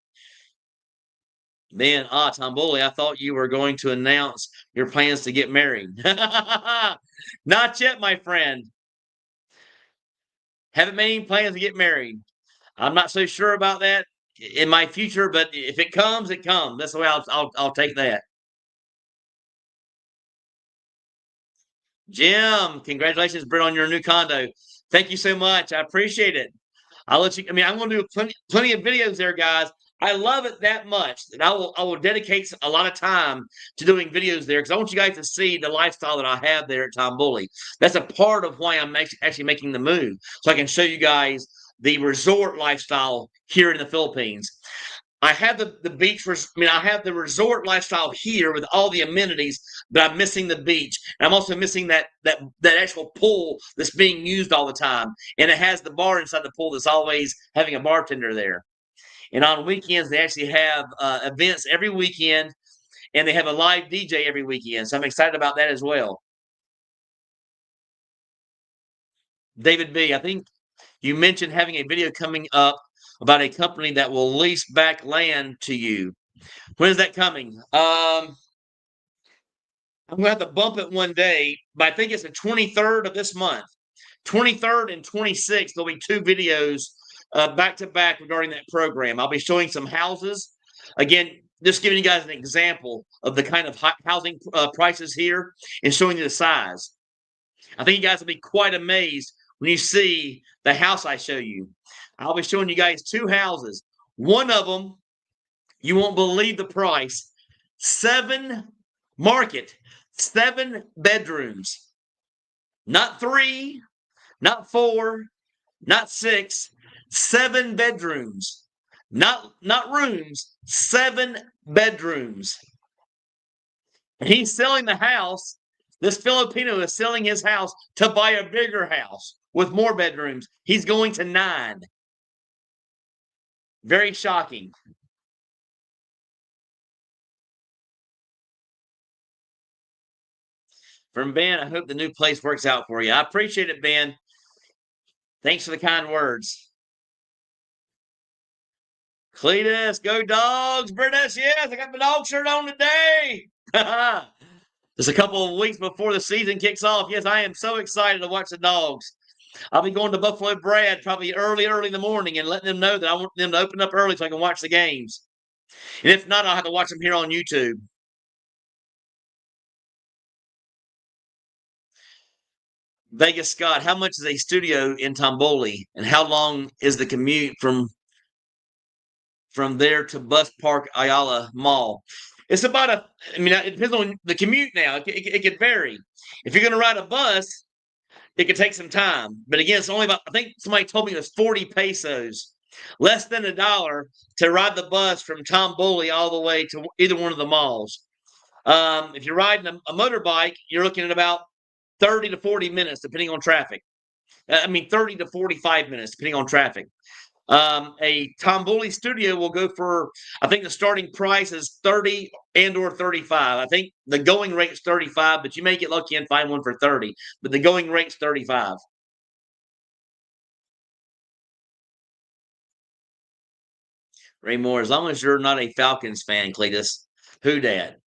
Man, Tom Bully, I thought you were going to announce your plans to get married. Not yet, my friend. Haven't made any plans to get married. I'm not so sure about that in my future, but if it comes, it comes. That's the way I'll take that. Jim, congratulations, Brent, on your new condo. Thank you so much. I appreciate it. I'll let you. I mean, I'm going to do plenty of videos there, guys. I love it that much that I will dedicate a lot of time to doing videos there because I want you guys to see the lifestyle that I have there at Tom Bully. That's a part of why I'm actually making the move, so I can show you guys the resort lifestyle here in the Philippines. I have the beach. I have the resort lifestyle here with all the amenities, but I'm missing the beach. And I'm also missing that actual pool that's being used all the time, and it has the bar inside the pool that's always having a bartender there. And on weekends, they actually have events every weekend, and they have a live DJ every weekend. So I'm excited about that as well. David B, I think you mentioned having a video coming up about a company that will lease back land to you. When is that coming? I'm gonna have to bump it one day, but I think it's the 23rd of this month. 23rd and 26th, there'll be two videos back to back regarding that program. I'll be showing some houses. Again, just giving you guys an example of the kind of housing prices here and showing you the size. I think you guys will be quite amazed when you see the house I show you. I'll be showing you guys two houses. One of them, you won't believe the price. Market, 7 bedrooms. Not 3, not 4, not 6, 7 bedrooms. Not rooms, 7 bedrooms. And he's selling the house. This Filipino is selling his house to buy a bigger house with more bedrooms. He's going to 9. Very shocking. From Ben, I hope the new place works out for you. I appreciate it, Ben. Thanks for the kind words. Cletus, go dogs. Burness, yes, I got my dog shirt on today. Just a couple of weeks before the season kicks off. Yes, I am so excited to watch the dogs. I'll be going to Buffalo Brad probably early in the morning and letting them know that I want them to open up early so I can watch the games. And if not, I'll have to watch them here on YouTube. Vegas Scott, how much is a studio in Tomboli, and how long is the commute from there to Bus Park Ayala Mall? It's about it depends on the commute now. It could vary. If you're going to ride a bus, it could take some time. But again, it's only about, I think somebody told me it was 40 pesos, less than $1 to ride the bus from Tom Bully all the way to either one of the malls. If you're riding a motorbike, you're looking at about 30 to 40 minutes, depending on traffic. 30 to 45 minutes, depending on traffic. A Tom Bully studio will go for, I think the starting price is 30 and or 35. I think the going rate is 35, but you may get lucky and find one for 30. But the going rate's 35. Ray Moore, as long as you're not a Falcons fan, Cletus. Who dat?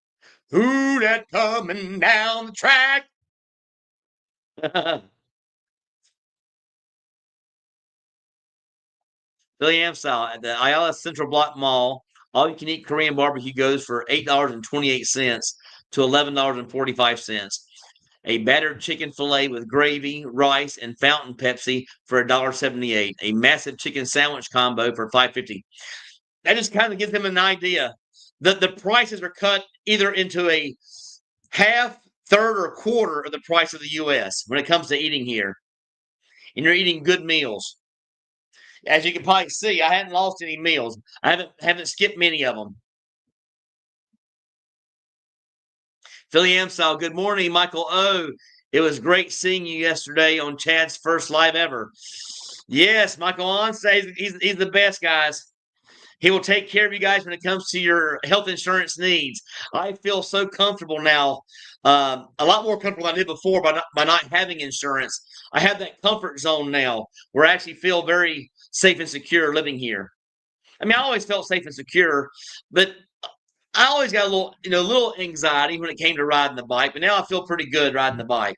Who dat coming down the track? Billy Amsal at the Ayala Central Block Mall. All you can eat Korean barbecue goes for $8.28 to $11.45. A battered chicken fillet with gravy, rice, and fountain Pepsi for $1.78. A massive chicken sandwich combo for $5.50. That just kind of gives them an idea. The prices are cut either into a half, third, or quarter of the price of the U.S. when it comes to eating here. And you're eating good meals. As you can probably see, I hadn't lost any meals. I haven't skipped many of them. Philly Amsal, good morning, Michael O. It was great seeing you yesterday on Chad's first live ever. Yes, Michael Onstad, he's the best, guys. He will take care of you guys when it comes to your health insurance needs. I feel so comfortable now, a lot more comfortable than I did before by not having insurance. I have that comfort zone now where I actually feel very safe and secure living here. I mean, I always felt safe and secure, but I always got a little anxiety when it came to riding the bike. But now I feel pretty good riding the bike.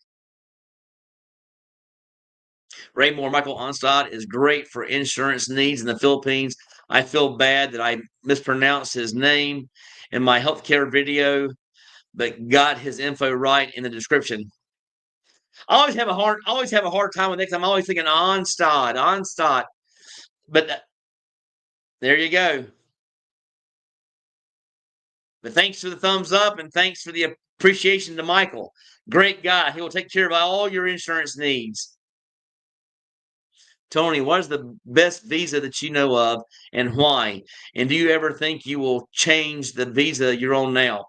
Ray Moore, Michael Onstad is great for insurance needs in the Philippines. I feel bad that I mispronounced his name in my healthcare video, but got his info right in the description. I always have a hard time with it. I'm always thinking Onstad. But there you go. But thanks for the thumbs up and thanks for the appreciation to Michael. Great guy. He will take care of all your insurance needs. Tony, what is the best visa that you know of and why? And do you ever think you will change the visa you're on now?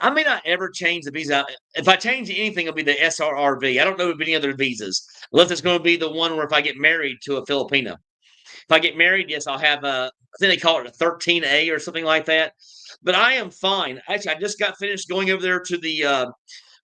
I may not ever change the visa. If I change anything, it'll be the SRRV. I don't know of any other visas, unless it's going to be the one where if I get married to a Filipina. If I get married, yes, I'll have I think they call it a 13A or something like that. But I am fine. Actually, I just got finished going over there to the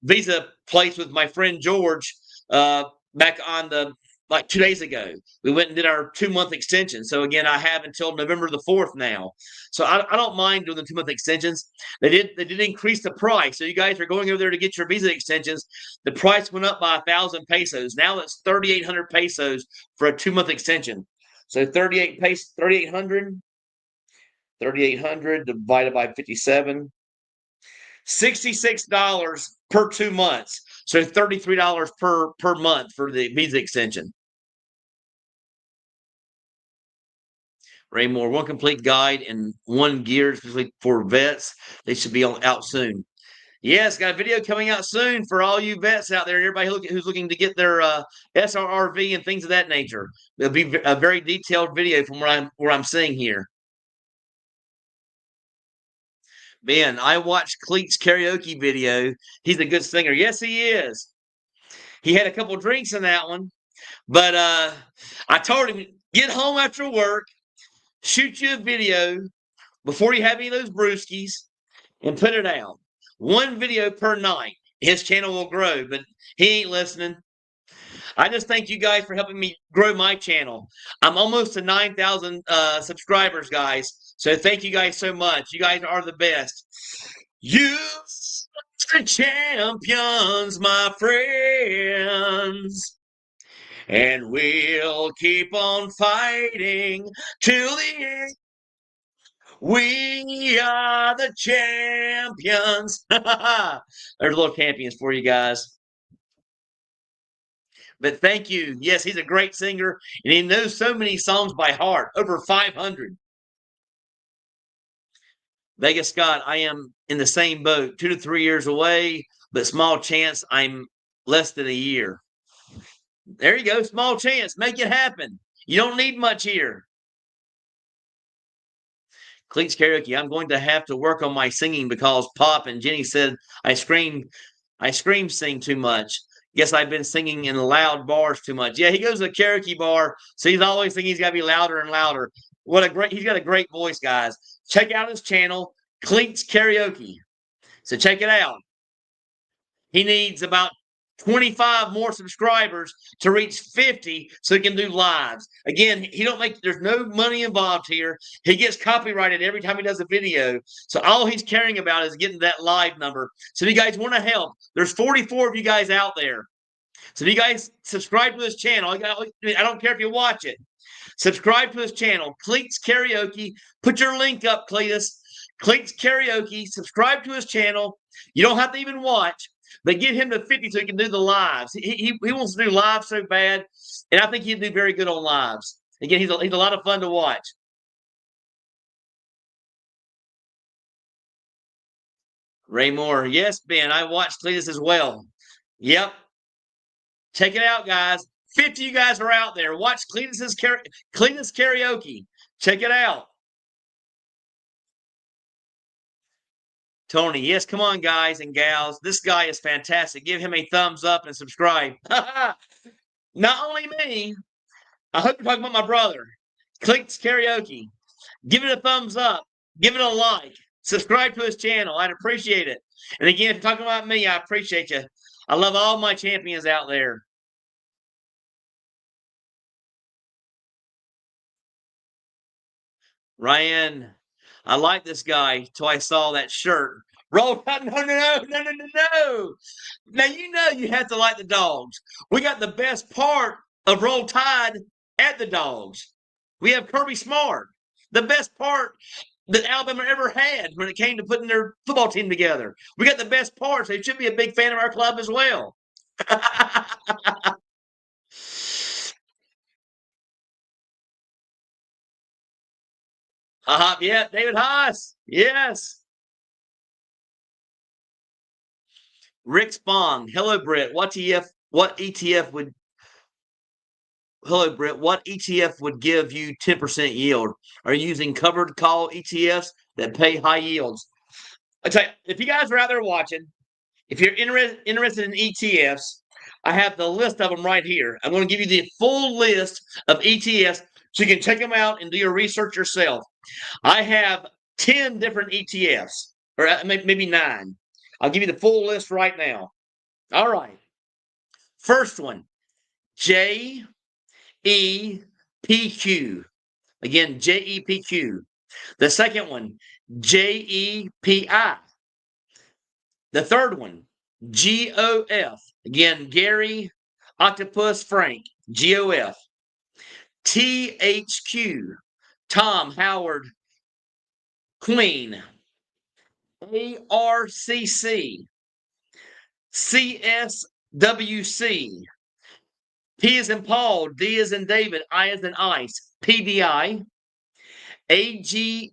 visa place with my friend George back on like 2 days ago. We went and did our 2-month extension. So again, I have until November the 4th now. So I don't mind doing the 2-month extensions. They did increase the price. So you guys are going over there to get your visa extensions. The price went up by 1,000 pesos. Now it's 3,800 pesos for a 2-month extension. So 3,800 divided by 57. $66 per 2 months. So $33 per month for the visa extension. Ray Moore, one complete guide and one gear especially for vets. They should be out soon. Yes, got a video coming out soon for all you vets out there, everybody who's looking to get their SRRV and things of that nature. It'll be a very detailed video from where I'm seeing here. Ben, I watched Cleet's karaoke video. He's a good singer. Yes, he is. He had a couple drinks in that one, but I told him, get home after work, shoot you a video before you have any of those brewskis, and put it out. One video per night. His channel will grow, but he ain't listening. I just thank you guys for helping me grow my channel. I'm almost to 9,000 subscribers, guys. So thank you guys so much. You guys are the best. You are the champions, my friends. And we'll keep on fighting till the end. We are the champions. There's a little champions for you guys. But thank you. Yes, he's a great singer, and he knows so many songs by heart, over 500. Vegas Scott, I am in the same boat, 2 to 3 years away, but small chance I'm less than a year. There you go, small chance. Make it happen. You don't need much here. Cleats Karaoke, I'm going to have to work on my singing because Pop and Jenny said I scream sing too much. Guess I've been singing in loud bars too much. Yeah, he goes to a karaoke bar, so he's always thinking he's got to be louder and louder. He's got a great voice, guys. Check out his channel, Cleats Karaoke. So check it out. He needs about 25 more subscribers to reach 50 so he can do lives. Again, there's no money involved here. He gets copyrighted every time he does a video. So all he's caring about is getting that live number. So if you guys want to help, there's 44 of you guys out there. So if you guys subscribe to his channel, I don't care if you watch it. Subscribe to his channel, Cleats Karaoke. Put your link up, Cletus. Cleats Karaoke. Subscribe to his channel. You don't have to even watch. But get him to 50 so he can do the lives. He wants to do lives so bad, and I think he'd do very good on lives. Again, he's a lot of fun to watch. Ray Moore, yes, Ben, I watched Cletus as well. Yep. Check it out, guys. 50 of you guys are out there. Watch Cletus Karaoke. Check it out. Tony, yes, come on, guys and gals. This guy is fantastic. Give him a thumbs up and subscribe. Not only me, I hope you're talking about my brother. Clicks Karaoke. Give it a thumbs up. Give it a like. Subscribe to his channel. I'd appreciate it. And again, if you're talking about me, I appreciate you. I love all my champions out there. Ryan, I like this guy till I saw that shirt. Roll Tide, no. Now you know you have to like the dogs. We got the best part of Roll Tide at the dogs. We have Kirby Smart, the best part that Alabama ever had when it came to putting their football team together. We got the best part, so you should be a big fan of our club as well. Yeah, David Haas. Yes. Rick Spong. Hello, Brett. What ETF would Hello, Brett. What ETF would give you 10% yield? Are you using covered call ETFs that pay high yields? I tell you, if you guys are out there watching, if you're interested in ETFs, I have the list of them right here. I'm going to give you the full list of ETFs so you can check them out and do your research yourself. I have 10 different ETFs, or maybe 9. I'll give you the full list right now. All right. First one, JEPQ. Again, JEPQ. The second one, JEPI. The third one, GOF. Again, Gary Octopus Frank, GOF. THQ, Tom Howard Queen. ARCC, CSWC. P as in Paul, D as in David, I as in Ice, PDI. AGNC,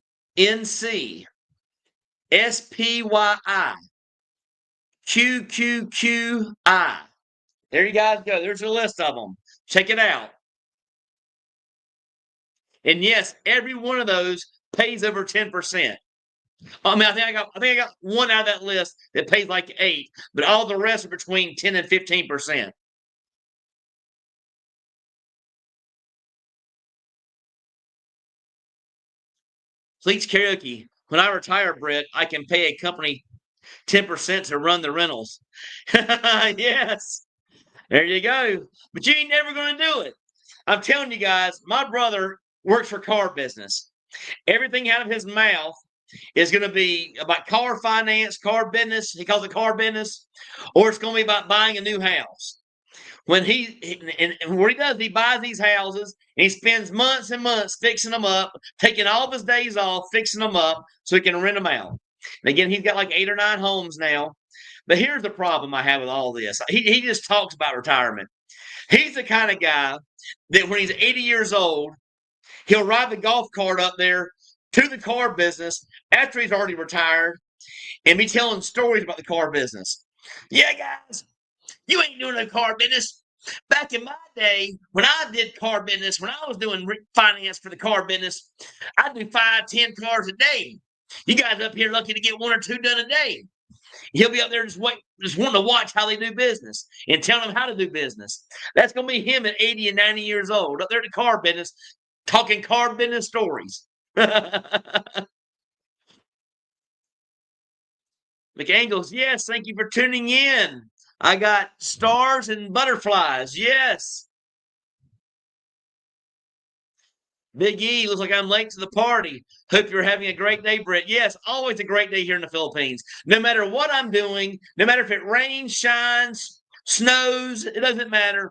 SPYI, QQQI. There you guys go. There's a list of them. Check it out. And yes, every one of those pays over 10%. I mean, I think I got one out of that list that pays like 8, but all the rest are between 10 and 15%. Fleets Karaoke. When I retire, Brett, I can pay a company 10% to run the rentals. Yes. There you go. But you ain't never going to do it. I'm telling you guys, my brother works for car business. Everything out of his mouth is going to be about car finance, car business. He calls it car business, or it's going to be about buying a new house. When and what he does, he buys these houses and he spends months and months fixing them up, taking all of his days off, fixing them up so he can rent them out. And again, he's got like 8 or 9 homes now. But here's the problem I have with all this. He just talks about retirement. He's the kind of guy that when he's 80 years old, he'll ride the golf cart up there to the car business after he's already retired and be telling stories about the car business. Yeah, guys, you ain't doing no car business. Back in my day, when I did car business, when I was doing finance for the car business, I'd do 5, 10 cars a day. You guys up here lucky to get 1 or 2 done a day. He'll be up there just wanting to watch how they do business and tell them how to do business. That's going to be him at 80 and 90 years old, up there in the car business, talking car business stories. McAngles, yes, thank you for tuning in. I got stars and butterflies, yes. Big E, looks like I'm late to the party. Hope you're having a great day, Britt. Yes, always a great day here in the Philippines. No matter what I'm doing, no matter if it rains, shines, snows, it doesn't matter.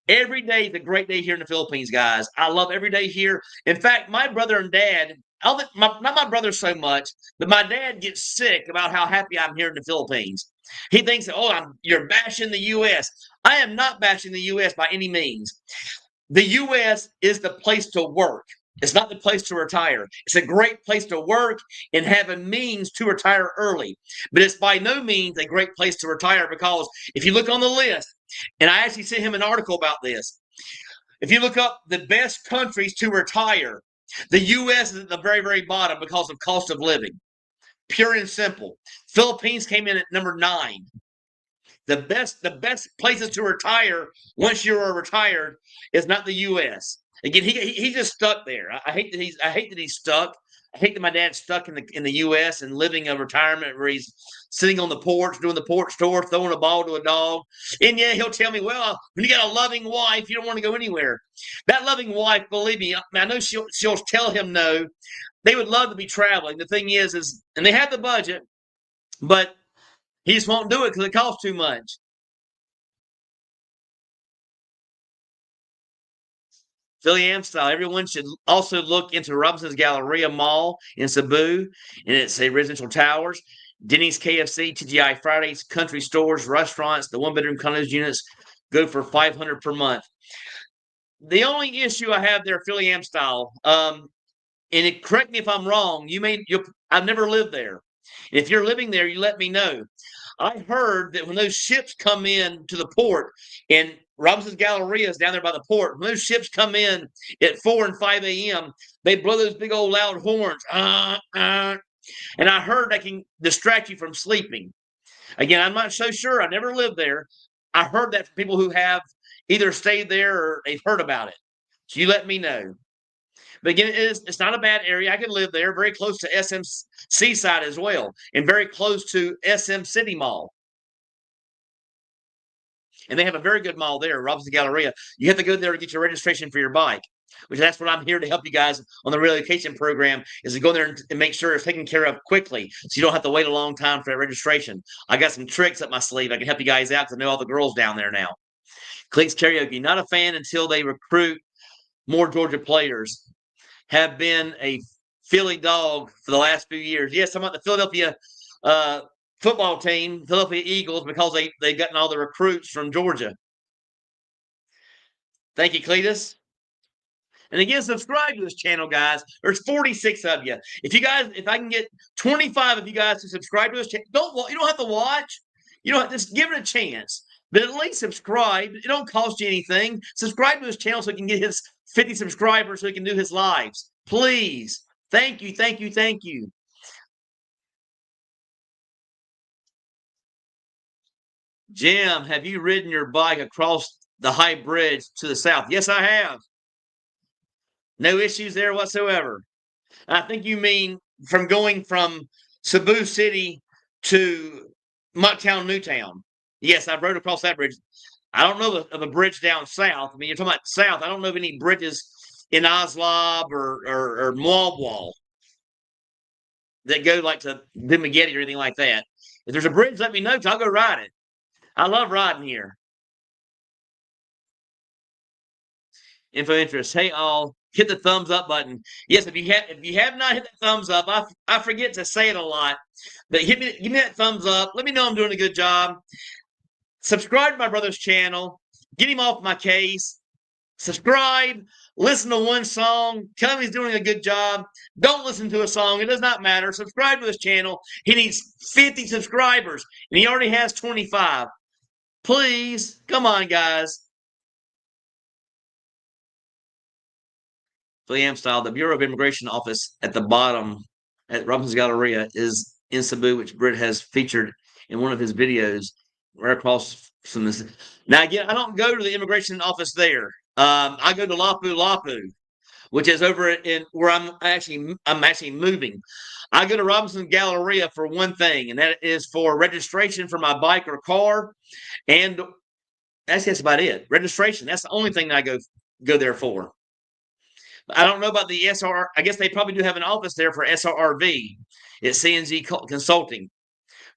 Every day is a great day here in the Philippines, guys. I love every day here. In fact, my brother and dad, not my brother so much, but my dad gets sick about how happy I'm here in the Philippines. He thinks, you're bashing the U.S. I am not bashing the U.S. by any means. The U.S. is the place to work. It's not the place to retire. It's a great place to work and have a means to retire early. But it's by no means a great place to retire because if you look on the list, and I actually sent him an article about this, if you look up the best countries to retire, the U.S. is at the very, very bottom because of cost of living. pure and simple. Philippines came in at number 9. The best places to retire once you are retired is not the U.S. Again, he just stuck there. I hate that he's stuck. I hate that my dad's stuck in the U.S. and living a retirement where he's sitting on the porch doing the porch tour, throwing a ball to a dog. And yeah, he'll tell me, "Well, when you got a loving wife, you don't want to go anywhere." That loving wife, believe me, I know she'll tell him no. They would love to be traveling. The thing is, and they have the budget, but he just won't do it because it costs too much. Philly Amstyle. Everyone should also look into Robinson's Galleria Mall in Cebu, and it's a residential towers. Denny's, KFC, TGI Fridays, country stores, restaurants. The one-bedroom condos units go for $500 per month. The only issue I have there, Philly Amstyle, correct me if I'm wrong. I've never lived there. If you're living there, you let me know. I heard that when those ships come in to the port, and Robinson's Galleria is down there by the port, when those ships come in at 4 and 5 a.m., they blow those big old loud horns. And I heard that can distract you from sleeping. Again, I'm not so sure. I never lived there. I heard that from people who have either stayed there or they've heard about it. So you let me know. But again, it's not a bad area. I can live there, very close to SM Seaside as well, and very close to SM City Mall. And they have a very good mall there, Robinson Galleria. You have to go there to get your registration for your bike, which that's what I'm here to help you guys on the relocation program, is to go there and make sure it's taken care of quickly so you don't have to wait a long time for that registration. I got some tricks up my sleeve. I can help you guys out because I know all the girls down there now. Cleats Karaoke, not a fan until they recruit more Georgia players. Have been a Philly dog for the last few years. Yes, I'm about the Philadelphia football team, Philadelphia Eagles, because they've gotten all the recruits from Georgia. Thank you, Cletus. And again, subscribe to this channel, guys. There's 46 of you. If I can get 25 of you guys to subscribe to this channel, you don't have to watch. You don't have to, just give it a chance. But at least subscribe. It don't cost you anything. Subscribe to his channel so he can get his 50 subscribers so he can do his lives. Please. Thank you, thank you, thank you. Jim, have you ridden your bike across the high bridge to the south? Yes, I have. No issues there whatsoever. I think you mean from going from Cebu City to Mocktown, Newtown. Yes, I rode across that bridge. I don't know of a bridge down south. I mean, you're talking about south. I don't know of any bridges in Oslab or Mwalwal that go like to Dumagetti or anything like that. If there's a bridge, let me know because I'll go ride it. I love riding here. Info interest. Hey, all, hit the thumbs up button. Yes, if you have not hit the thumbs up, I forget to say it a lot, but give me that thumbs up. Let me know I'm doing a good job. Subscribe to my brother's channel. Get him off my case. Subscribe. Listen to one song. Tell him he's doing a good job. Don't listen to a song. It does not matter. Subscribe to his channel. He needs 50 subscribers, and he already has 25. Please, come on, guys. Philly Amstyle, the Bureau of Immigration office at the bottom at Robinson's Galleria is in Cebu, which Britt has featured in one of his videos right across from this. Now, again, I don't go to the immigration office there. I go to Lapu-Lapu, which is over in where I'm actually moving. I go to Robinson Galleria for one thing, and that is for registration for my bike or car, and that's about it. Registration. That's the only thing that I go there for. I don't know about the SR. I guess they probably do have an office there for SRRV. It's CNG Consulting,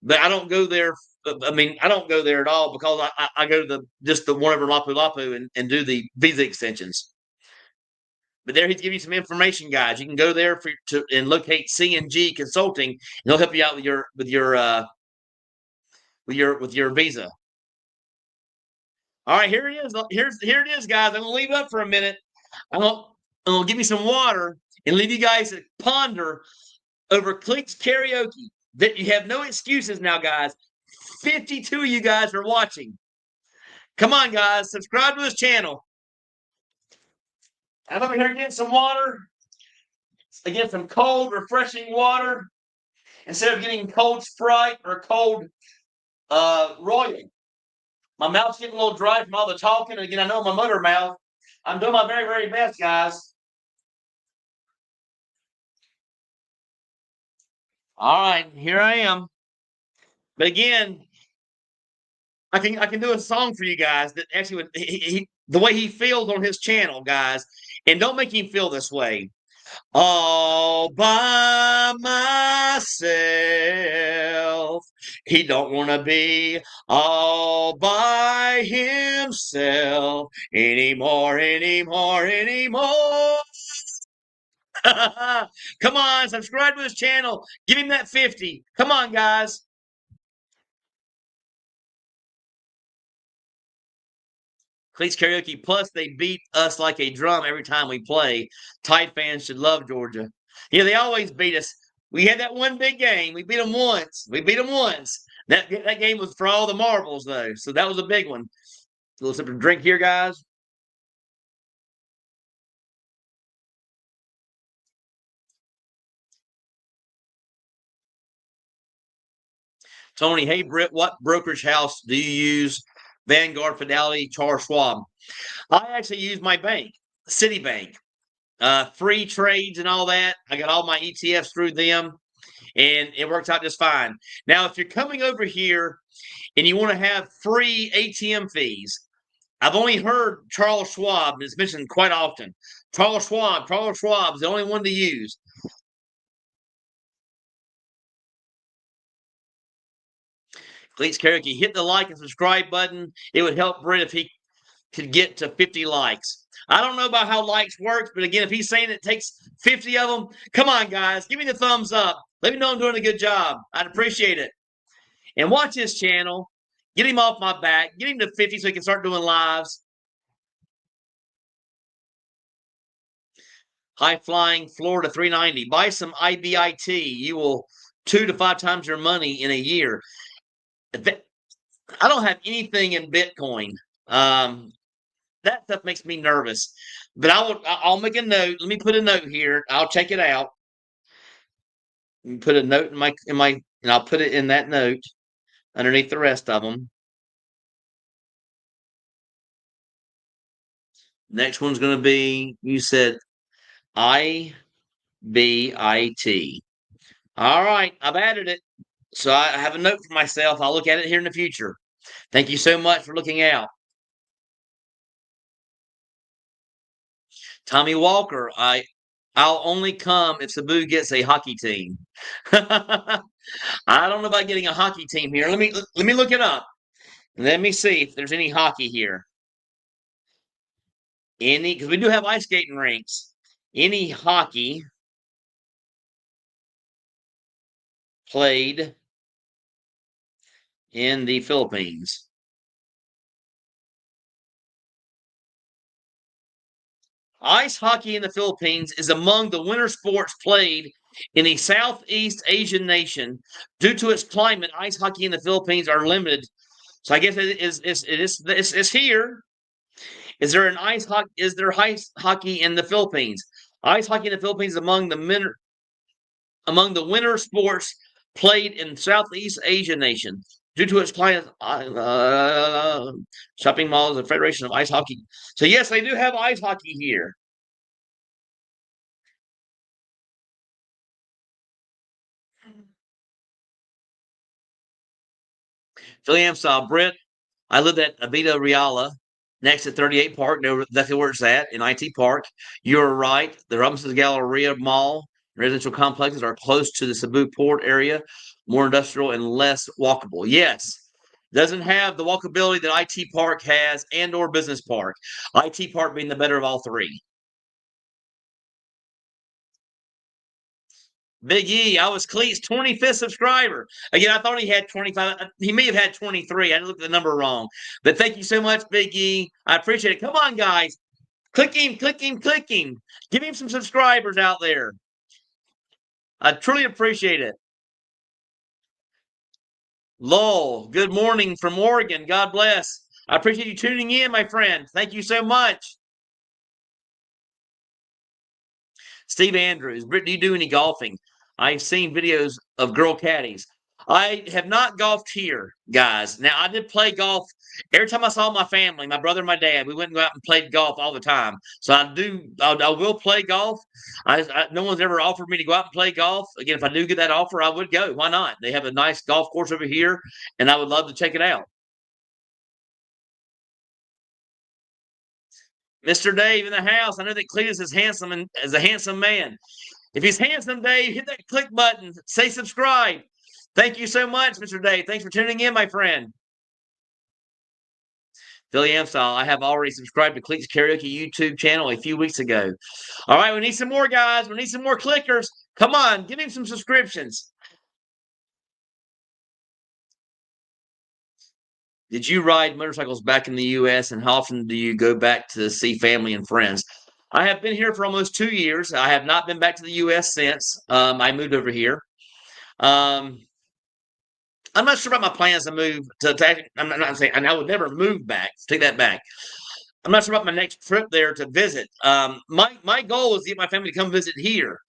but I don't go there. I mean, I don't go there at all because I go to the one over Lapu-Lapu and do the visa extensions. But there he's giving you some information, guys. You can go there and locate CNG Consulting, and they'll help you out with your visa. All right, here it is. Here it is, guys. I'm gonna leave up for a minute. I'm gonna give me some water and leave you guys to ponder over Cleats Karaoke. That you have no excuses now, guys. 52 of you guys are watching. Come on, guys. Subscribe to this channel. I'm over here getting some water. Again, some cold, refreshing water. instead of getting cold Sprite or cold Royal. My mouth's getting a little dry from all the talking. And again, I know my motor mouth. I'm doing my very, very best, guys. All right, here I am. But again, I can do a song for you guys that actually would the way he feels on his channel, guys, and don't make him feel this way. All by myself. He don't want to be all by himself anymore, anymore, anymore. Come on, subscribe to his channel. Give him that 50. Come on, guys. Cleats Karaoke. Plus, they beat us like a drum every time we play. Tide fans should love Georgia. Yeah, they always beat us. We had that one big game. We beat them once. That game was for all the marbles, though. So that was a big one. A little sip of drink here, guys. Tony, hey, Britt, what brokerage house do you use? Vanguard, Fidelity, Charles Schwab. I actually use my bank, Citibank. Free trades and all that. I got all my ETFs through them, and it works out just fine. Now, if you're coming over here and you want to have free ATM fees, I've only heard Charles Schwab, and it's mentioned quite often. Charles Schwab is the only one to use. Cleats Karaoke, hit the like and subscribe button. It would help Brent if he could get to 50 likes. I don't know about how likes works, but again, if he's saying it takes 50 of them, come on, guys, give me the thumbs up. Let me know I'm doing a good job. I'd appreciate it. And watch his channel. Get him off my back. Get him to 50 so he can start doing lives. High flying Florida 390. Buy some IBIT. You will 2 to 5 times your money in a year. I don't have anything in Bitcoin. That stuff makes me nervous. But I'll make a note. Let me put a note here. I'll check it out. Put a note in my and I'll put it in that note underneath the rest of them. Next one's going to be, you said IBIT. All right, I've added it. So I have a note for myself. I'll look at it here in the future. Thank you so much for looking out. Tommy Walker, I'll only come if Sabu gets a hockey team. I don't know about getting a hockey team here. Let me look it up. Let me see if there's any hockey here. Because we do have ice skating rinks. Any hockey played in the Philippines? Ice hockey in the Philippines is among the winter sports played in a Southeast Asian nation. Due to its climate, ice hockey in the Philippines are limited. So I guess it's here. Is there an ice hockey? Is there ice hockey in the Philippines? Ice hockey in the Philippines is among the winter sports played in Southeast Asian nations. Due to its climate, shopping malls and Federation of Ice Hockey. So yes, they do have ice hockey here. Philly Amsterdam, Brent. I lived at Avita Reala next to 38 Park. That's where it's at in IT Park. You're right. The Robinson's Galleria Mall residential complexes are close to the Cebu Port area, more industrial and less walkable. Yes. Doesn't have the walkability that IT Park has and or Business Park. IT Park being the better of all three. Big E, I was Cleat's 25th subscriber. Again, I thought he had 25. He may have had 23. I looked at the number wrong. But thank you so much, Big E. I appreciate it. Come on, guys. Click him, click him, click him. Give him some subscribers out there. I truly appreciate it. Lowell, good morning from Oregon. God bless. I appreciate you tuning in, my friend. Thank you so much. Steve Andrews, Britt, do you do any golfing? I've seen videos of girl caddies. I have not golfed here, guys. Now, I did play golf every time I saw my family, my brother and my dad. We went and go out and played golf all the time. So I will play golf. No one's ever offered me to go out and play golf. Again, if I do get that offer, I would go. Why not? They have a nice golf course over here, and I would love to check it out. Mr. Dave in the house. I know that Cletus is handsome and is a handsome man. If he's handsome, Dave, hit that click button. Say subscribe. Thank you so much, Mr. Dave. Thanks for tuning in, my friend. Philly Amstyle, I have already subscribed to Cleats Karaoke YouTube channel a few weeks ago. All right, we need some more, guys. We need some more clickers. Come on, give him some subscriptions. Did you ride motorcycles back in the U.S., and how often do you go back to see family and friends? I have been here for almost 2 years. I have not been back to the U.S. since I moved over here. I'm not sure about my plans to move to I'm not saying, and I would never move back. Take that back. I'm not sure about my next trip there to visit. My goal is to get my family to come visit here,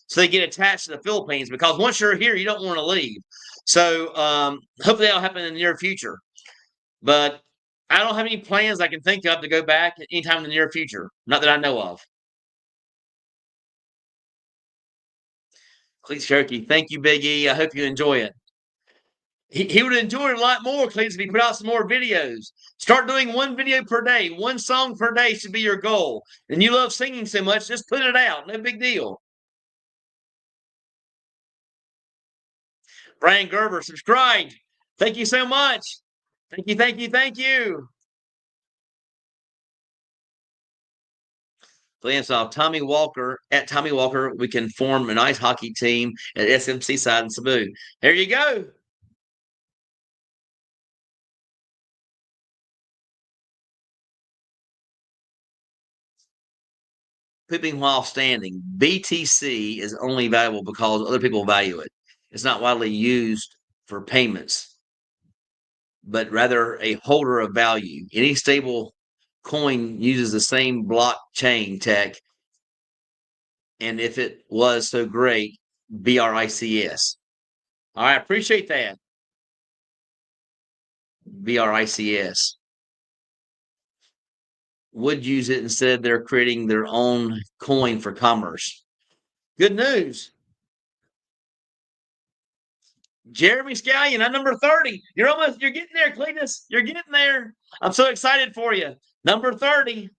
so they get attached to the Philippines. Because once you're here, you don't want to leave. So hopefully that'll happen in the near future. But I don't have any plans I can think of to go back anytime in the near future. Not that I know of. Cleats Cherokee, thank you, Big E. I hope you enjoy it. He would enjoy it a lot more, Cleats, if he put out some more videos. Start doing one video per day. One song per day should be your goal. And you love singing so much, just put it out. No big deal. Brian Gerber, subscribed. Thank you so much. Thank you, thank you, thank you. Glansoff, Tommy Walker, at Tommy Walker, we can form an ice hockey team at SMC side in Cebu. There you go. Pooping while standing. BTC is only valuable because other people value it. It's not widely used for payments, but rather a holder of value. Any stable coin uses the same blockchain tech. And if it was so great, BRICS. All right, appreciate that. BRICS would use it instead. They're creating their own coin for commerce. Good news. Jeremy Scallion at number 30. You're getting there, Cletus. You're getting there. I'm so excited for you. Number 30.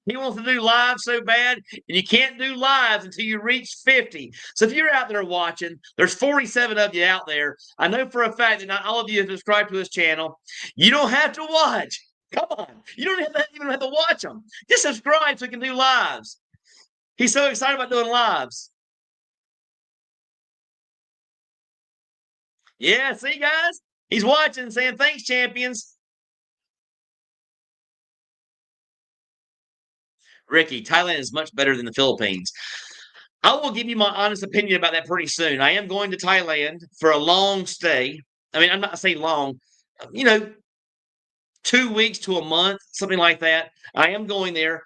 He wants to do live so bad, and you can't do lives until you reach 50. So if you're out there watching, there's 47 of you out there. I know for a fact that not all of you have subscribed to his channel. You don't have to watch. Come on. You don't even have to watch them. Just subscribe so you can do lives. He's so excited about doing lives. Yeah, see, guys? He's watching, saying, thanks, champions. Ricky, Thailand is much better than the Philippines. I will give you my honest opinion about that pretty soon. I am going to Thailand for a long stay. I mean, I'm not saying long, 2 weeks to a month, something like that. I am going there.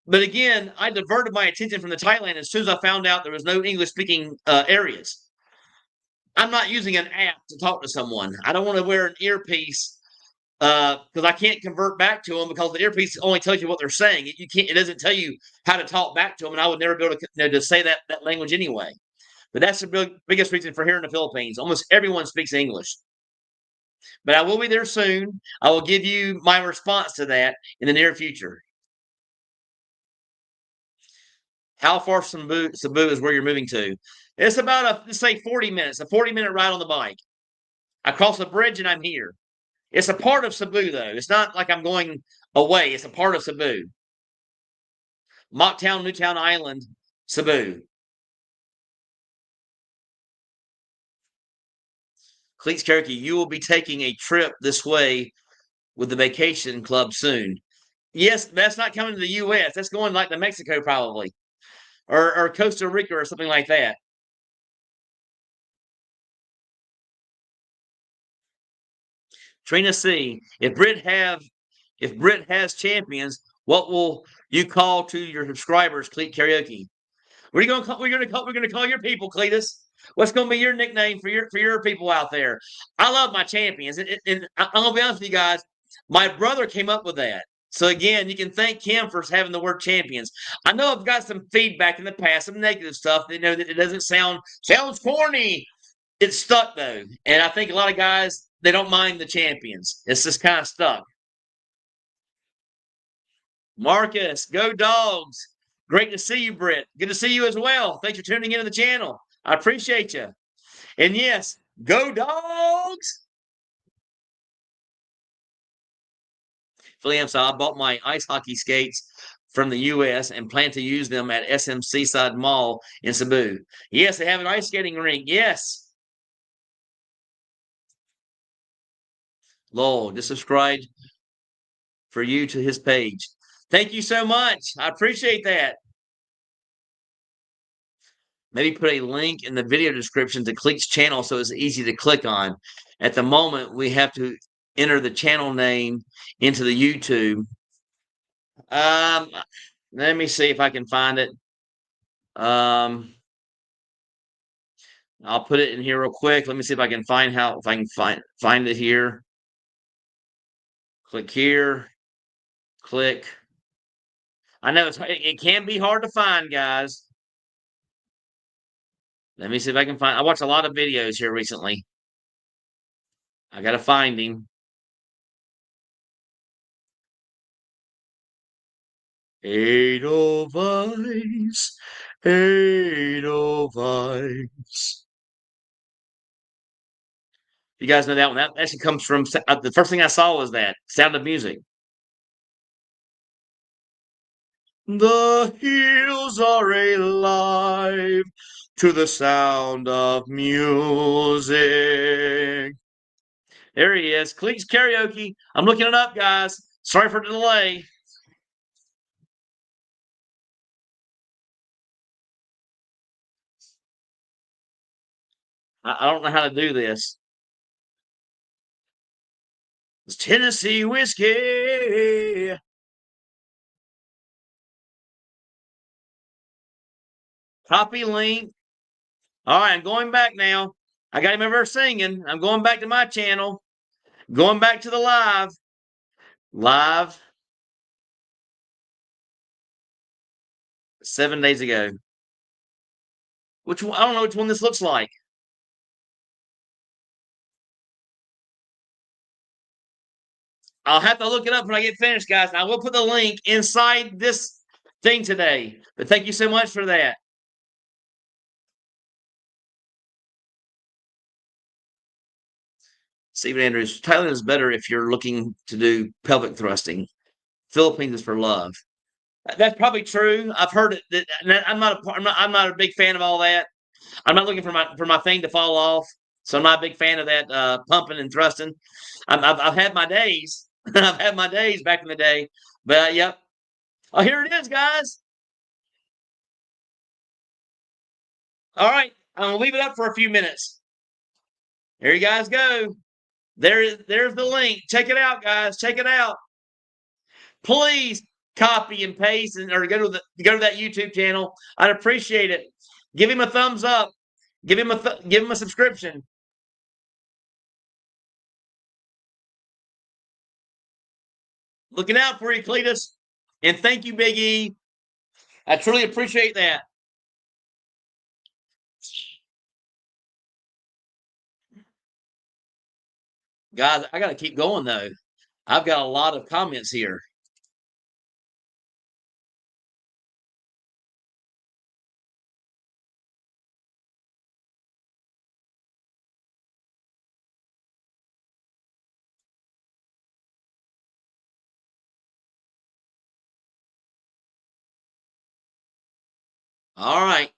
But again, I diverted my attention from the Thailand as soon as I found out there was no English-speaking areas. I'm not using an app to talk to someone. I don't want to wear an earpiece because I can't convert back to them because the earpiece only tells you what they're saying. It doesn't tell you how to talk back to them, and I would never be able to say that language anyway. But that's the biggest reason for here in the Philippines. Almost everyone speaks English. But I will be there soon. I will give you my response to that in the near future. How far from Cebu is where you're moving to? It's about let's say 40 minutes, a 40-minute ride on the bike. I cross the bridge and I'm here. It's a part of Cebu, though. It's not like I'm going away. It's a part of Cebu. Mocktown, Newtown Island, Cebu. Cleats Cherokee, you will be taking a trip this way with the vacation club soon. Yes, that's not coming to the U.S. That's going like to Mexico probably, or Costa Rica or something like that. Trina C. If Brit has champions, what will you call to your subscribers? Cleat Karaoke. What are you going to call? We're going to call your people, Cletus. What's going to be your nickname for your people out there? I love my champions, and I'm going to be honest with you guys. My brother came up with that. So again, you can thank him for having the word champions. I know I've got some feedback in the past, some negative stuff. That, that it doesn't sounds corny. It's stuck though, and I think a lot of guys they don't mind the champions. It's just kind of stuck. Marcus, go dogs. Great to see you, Britt. Good to see you as well. Thanks for tuning into the channel. I appreciate you. And yes, go dogs. Philly, so I bought my ice hockey skates from the U.S. and plan to use them at SM Seaside Mall in Cebu. Yes, they have an ice skating rink. Yes. Lowell, just subscribe for you to his page. Thank you so much. I appreciate that. Maybe put a link in the video description to Cleek's channel so it's easy to click on. At the moment, we have to enter the channel name into the YouTube. Let me see if I can find it. I'll put it in here real quick. Let me see if I can find if I can find it here. Click here. Click. I know it can be hard to find, guys. Let me see if I can find. I watched a lot of videos here recently. I gotta find him. Edelweiss, Edelweiss. You guys know that one? That actually comes from the first thing I saw was that Sound of Music. The hills are alive to the sound of music. There he is. Cleek's Karaoke. I'm looking it up, guys. Sorry for the delay. I don't know how to do this. It's Tennessee whiskey. Copy link. All right, I'm going back now. I got him over singing. I'm going back to my channel. Going back to the live. Live 7 days ago. Which one? I don't know which one this looks like. I'll have to look it up when I get finished, guys. I will put the link inside this thing today. But thank you so much for that. Stephen Andrews, Thailand is better if you're looking to do pelvic thrusting. Philippines is for love. That's probably true. I've heard it. I'm not a big fan of all that. I'm not looking for my thing to fall off. So I'm not a big fan of that pumping and thrusting. I've had my days. I've had my days back in the day. But yep. Oh, here it is, guys. All right. I'm gonna leave it up for a few minutes. Here you guys go. There's the link. Check it out, guys. Check it out. Please copy and paste or go to that YouTube channel. I'd appreciate it. Give him a thumbs up. Give him a subscription. Looking out for you, Cletus. And thank you, Big E. I truly appreciate that. Guys, I got to keep going, though. I've got a lot of comments here. All right.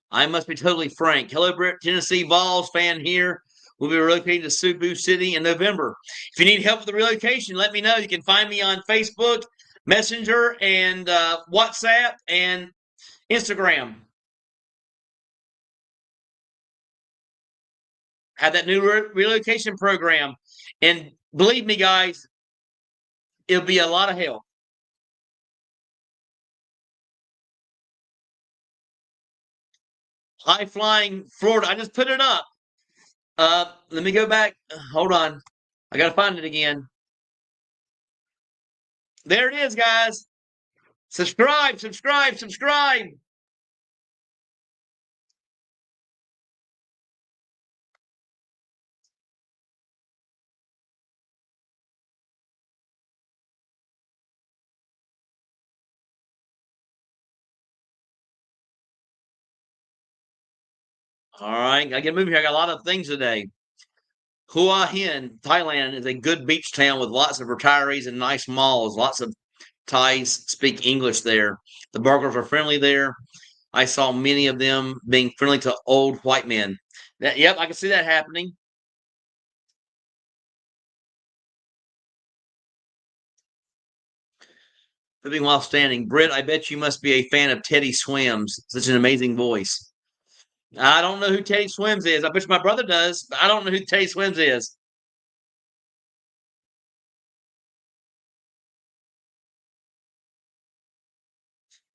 I must be totally frank. Hello, Brett, Tennessee Vols fan here. We'll be relocating to Cebu City in November. If you need help with the relocation, let me know. You can find me on Facebook, Messenger, and WhatsApp, and Instagram. Have that new relocation program. And believe me, guys, it'll be a lot of help. high-flying Florida. I just put it up. Let me go back. Hold on. I got to find it again. There it is, guys. Subscribe, subscribe, subscribe. All right, I get moving here. I got a lot of things today. Hua Hin, Thailand is a good beach town with lots of retirees and nice malls. Lots of Thais speak English there. The burglars are friendly there. I saw many of them being friendly to old white men. Yep, I can see that happening. Living while standing. Britt, I bet you must be a fan of Teddy Swims. Such an amazing voice. I don't know who Teddy Swims is. I bet my brother does, but I don't know who Teddy Swims is.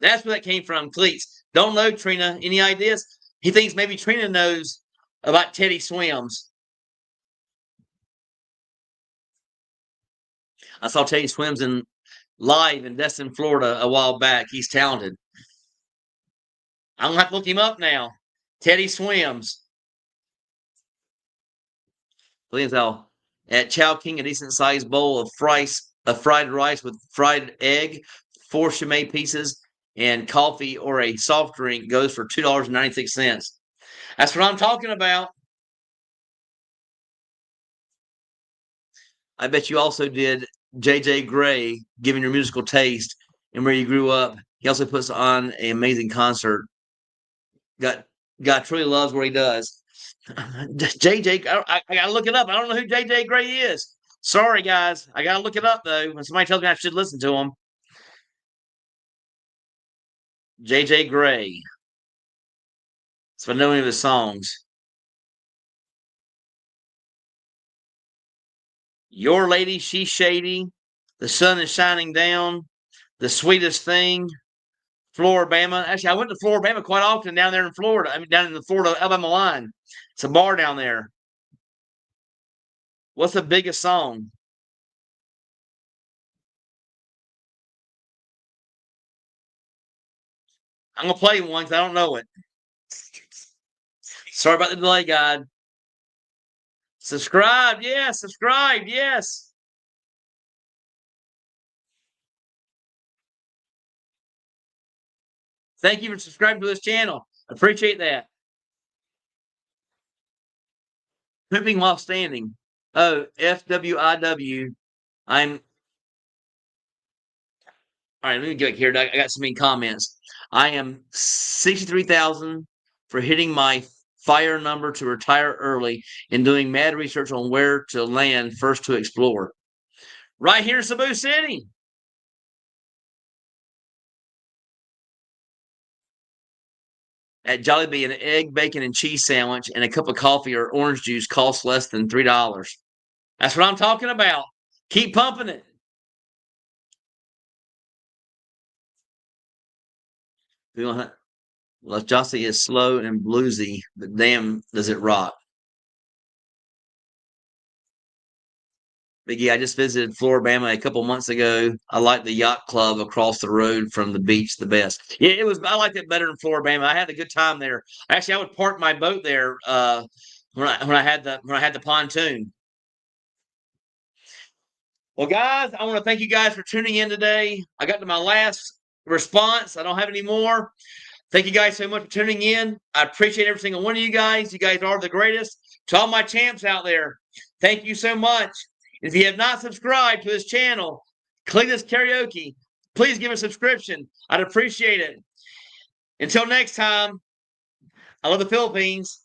That's where that came from. Cleats. Don't know, Trina. Any ideas? He thinks maybe Trina knows about Teddy Swims. I saw Teddy Swims in live in Destin, Florida a while back. He's talented. I'm gonna have to look him up now. Teddy Swims. Please how at Chow King, a decent sized bowl of fried rice with fried egg, 4 shumai pieces, and coffee or a soft drink goes for $2.96. That's what I'm talking about. I bet you also did J.J. Grey, given your musical taste and where you grew up. He also puts on an amazing concert. God truly loves what he does. JJ, I gotta look it up. I don't know who JJ Grey is. Sorry, guys. I gotta look it up though. When somebody tells me I should listen to him. JJ Grey. So I know any of his songs. Your Lady, She's Shady. The Sun is Shining Down. The Sweetest Thing. Floribama. Actually, I went to Floribama quite often down there in Florida. I mean, down in the Florida Alabama line. It's a bar down there. What's the biggest song? I'm gonna play one because I don't know it. Sorry about the delay, God. Subscribe, yes. Subscribe, yes. Thank you for subscribing to this channel. Appreciate that. Pooping while standing. Oh, FWIW. I'm all right. Let me get back here. I got so many comments. I am 63,000 for hitting my fire number to retire early and doing mad research on where to land first to explore. Right here in Cebu City. At Jollibee, an egg, bacon, and cheese sandwich and a cup of coffee or orange juice costs less than $3. That's what I'm talking about. Keep pumping it. Well, Jossie is slow and bluesy, but damn, does it rock. Biggie, I just visited Floribama a couple months ago. I like the yacht club across the road from the beach the best. Yeah, it was. I liked it better in Floribama. I had a good time there. Actually, I would park my boat there when I had the pontoon. Well, guys, I want to thank you guys for tuning in today. I got to my last response. I don't have any more. Thank you guys so much for tuning in. I appreciate every single one of you guys. You guys are the greatest. To all my champs out there, thank you so much. If you have not subscribed to this channel, Cletus Karaoke, please give a subscription. I'd appreciate it. Until next time, I love the Philippines.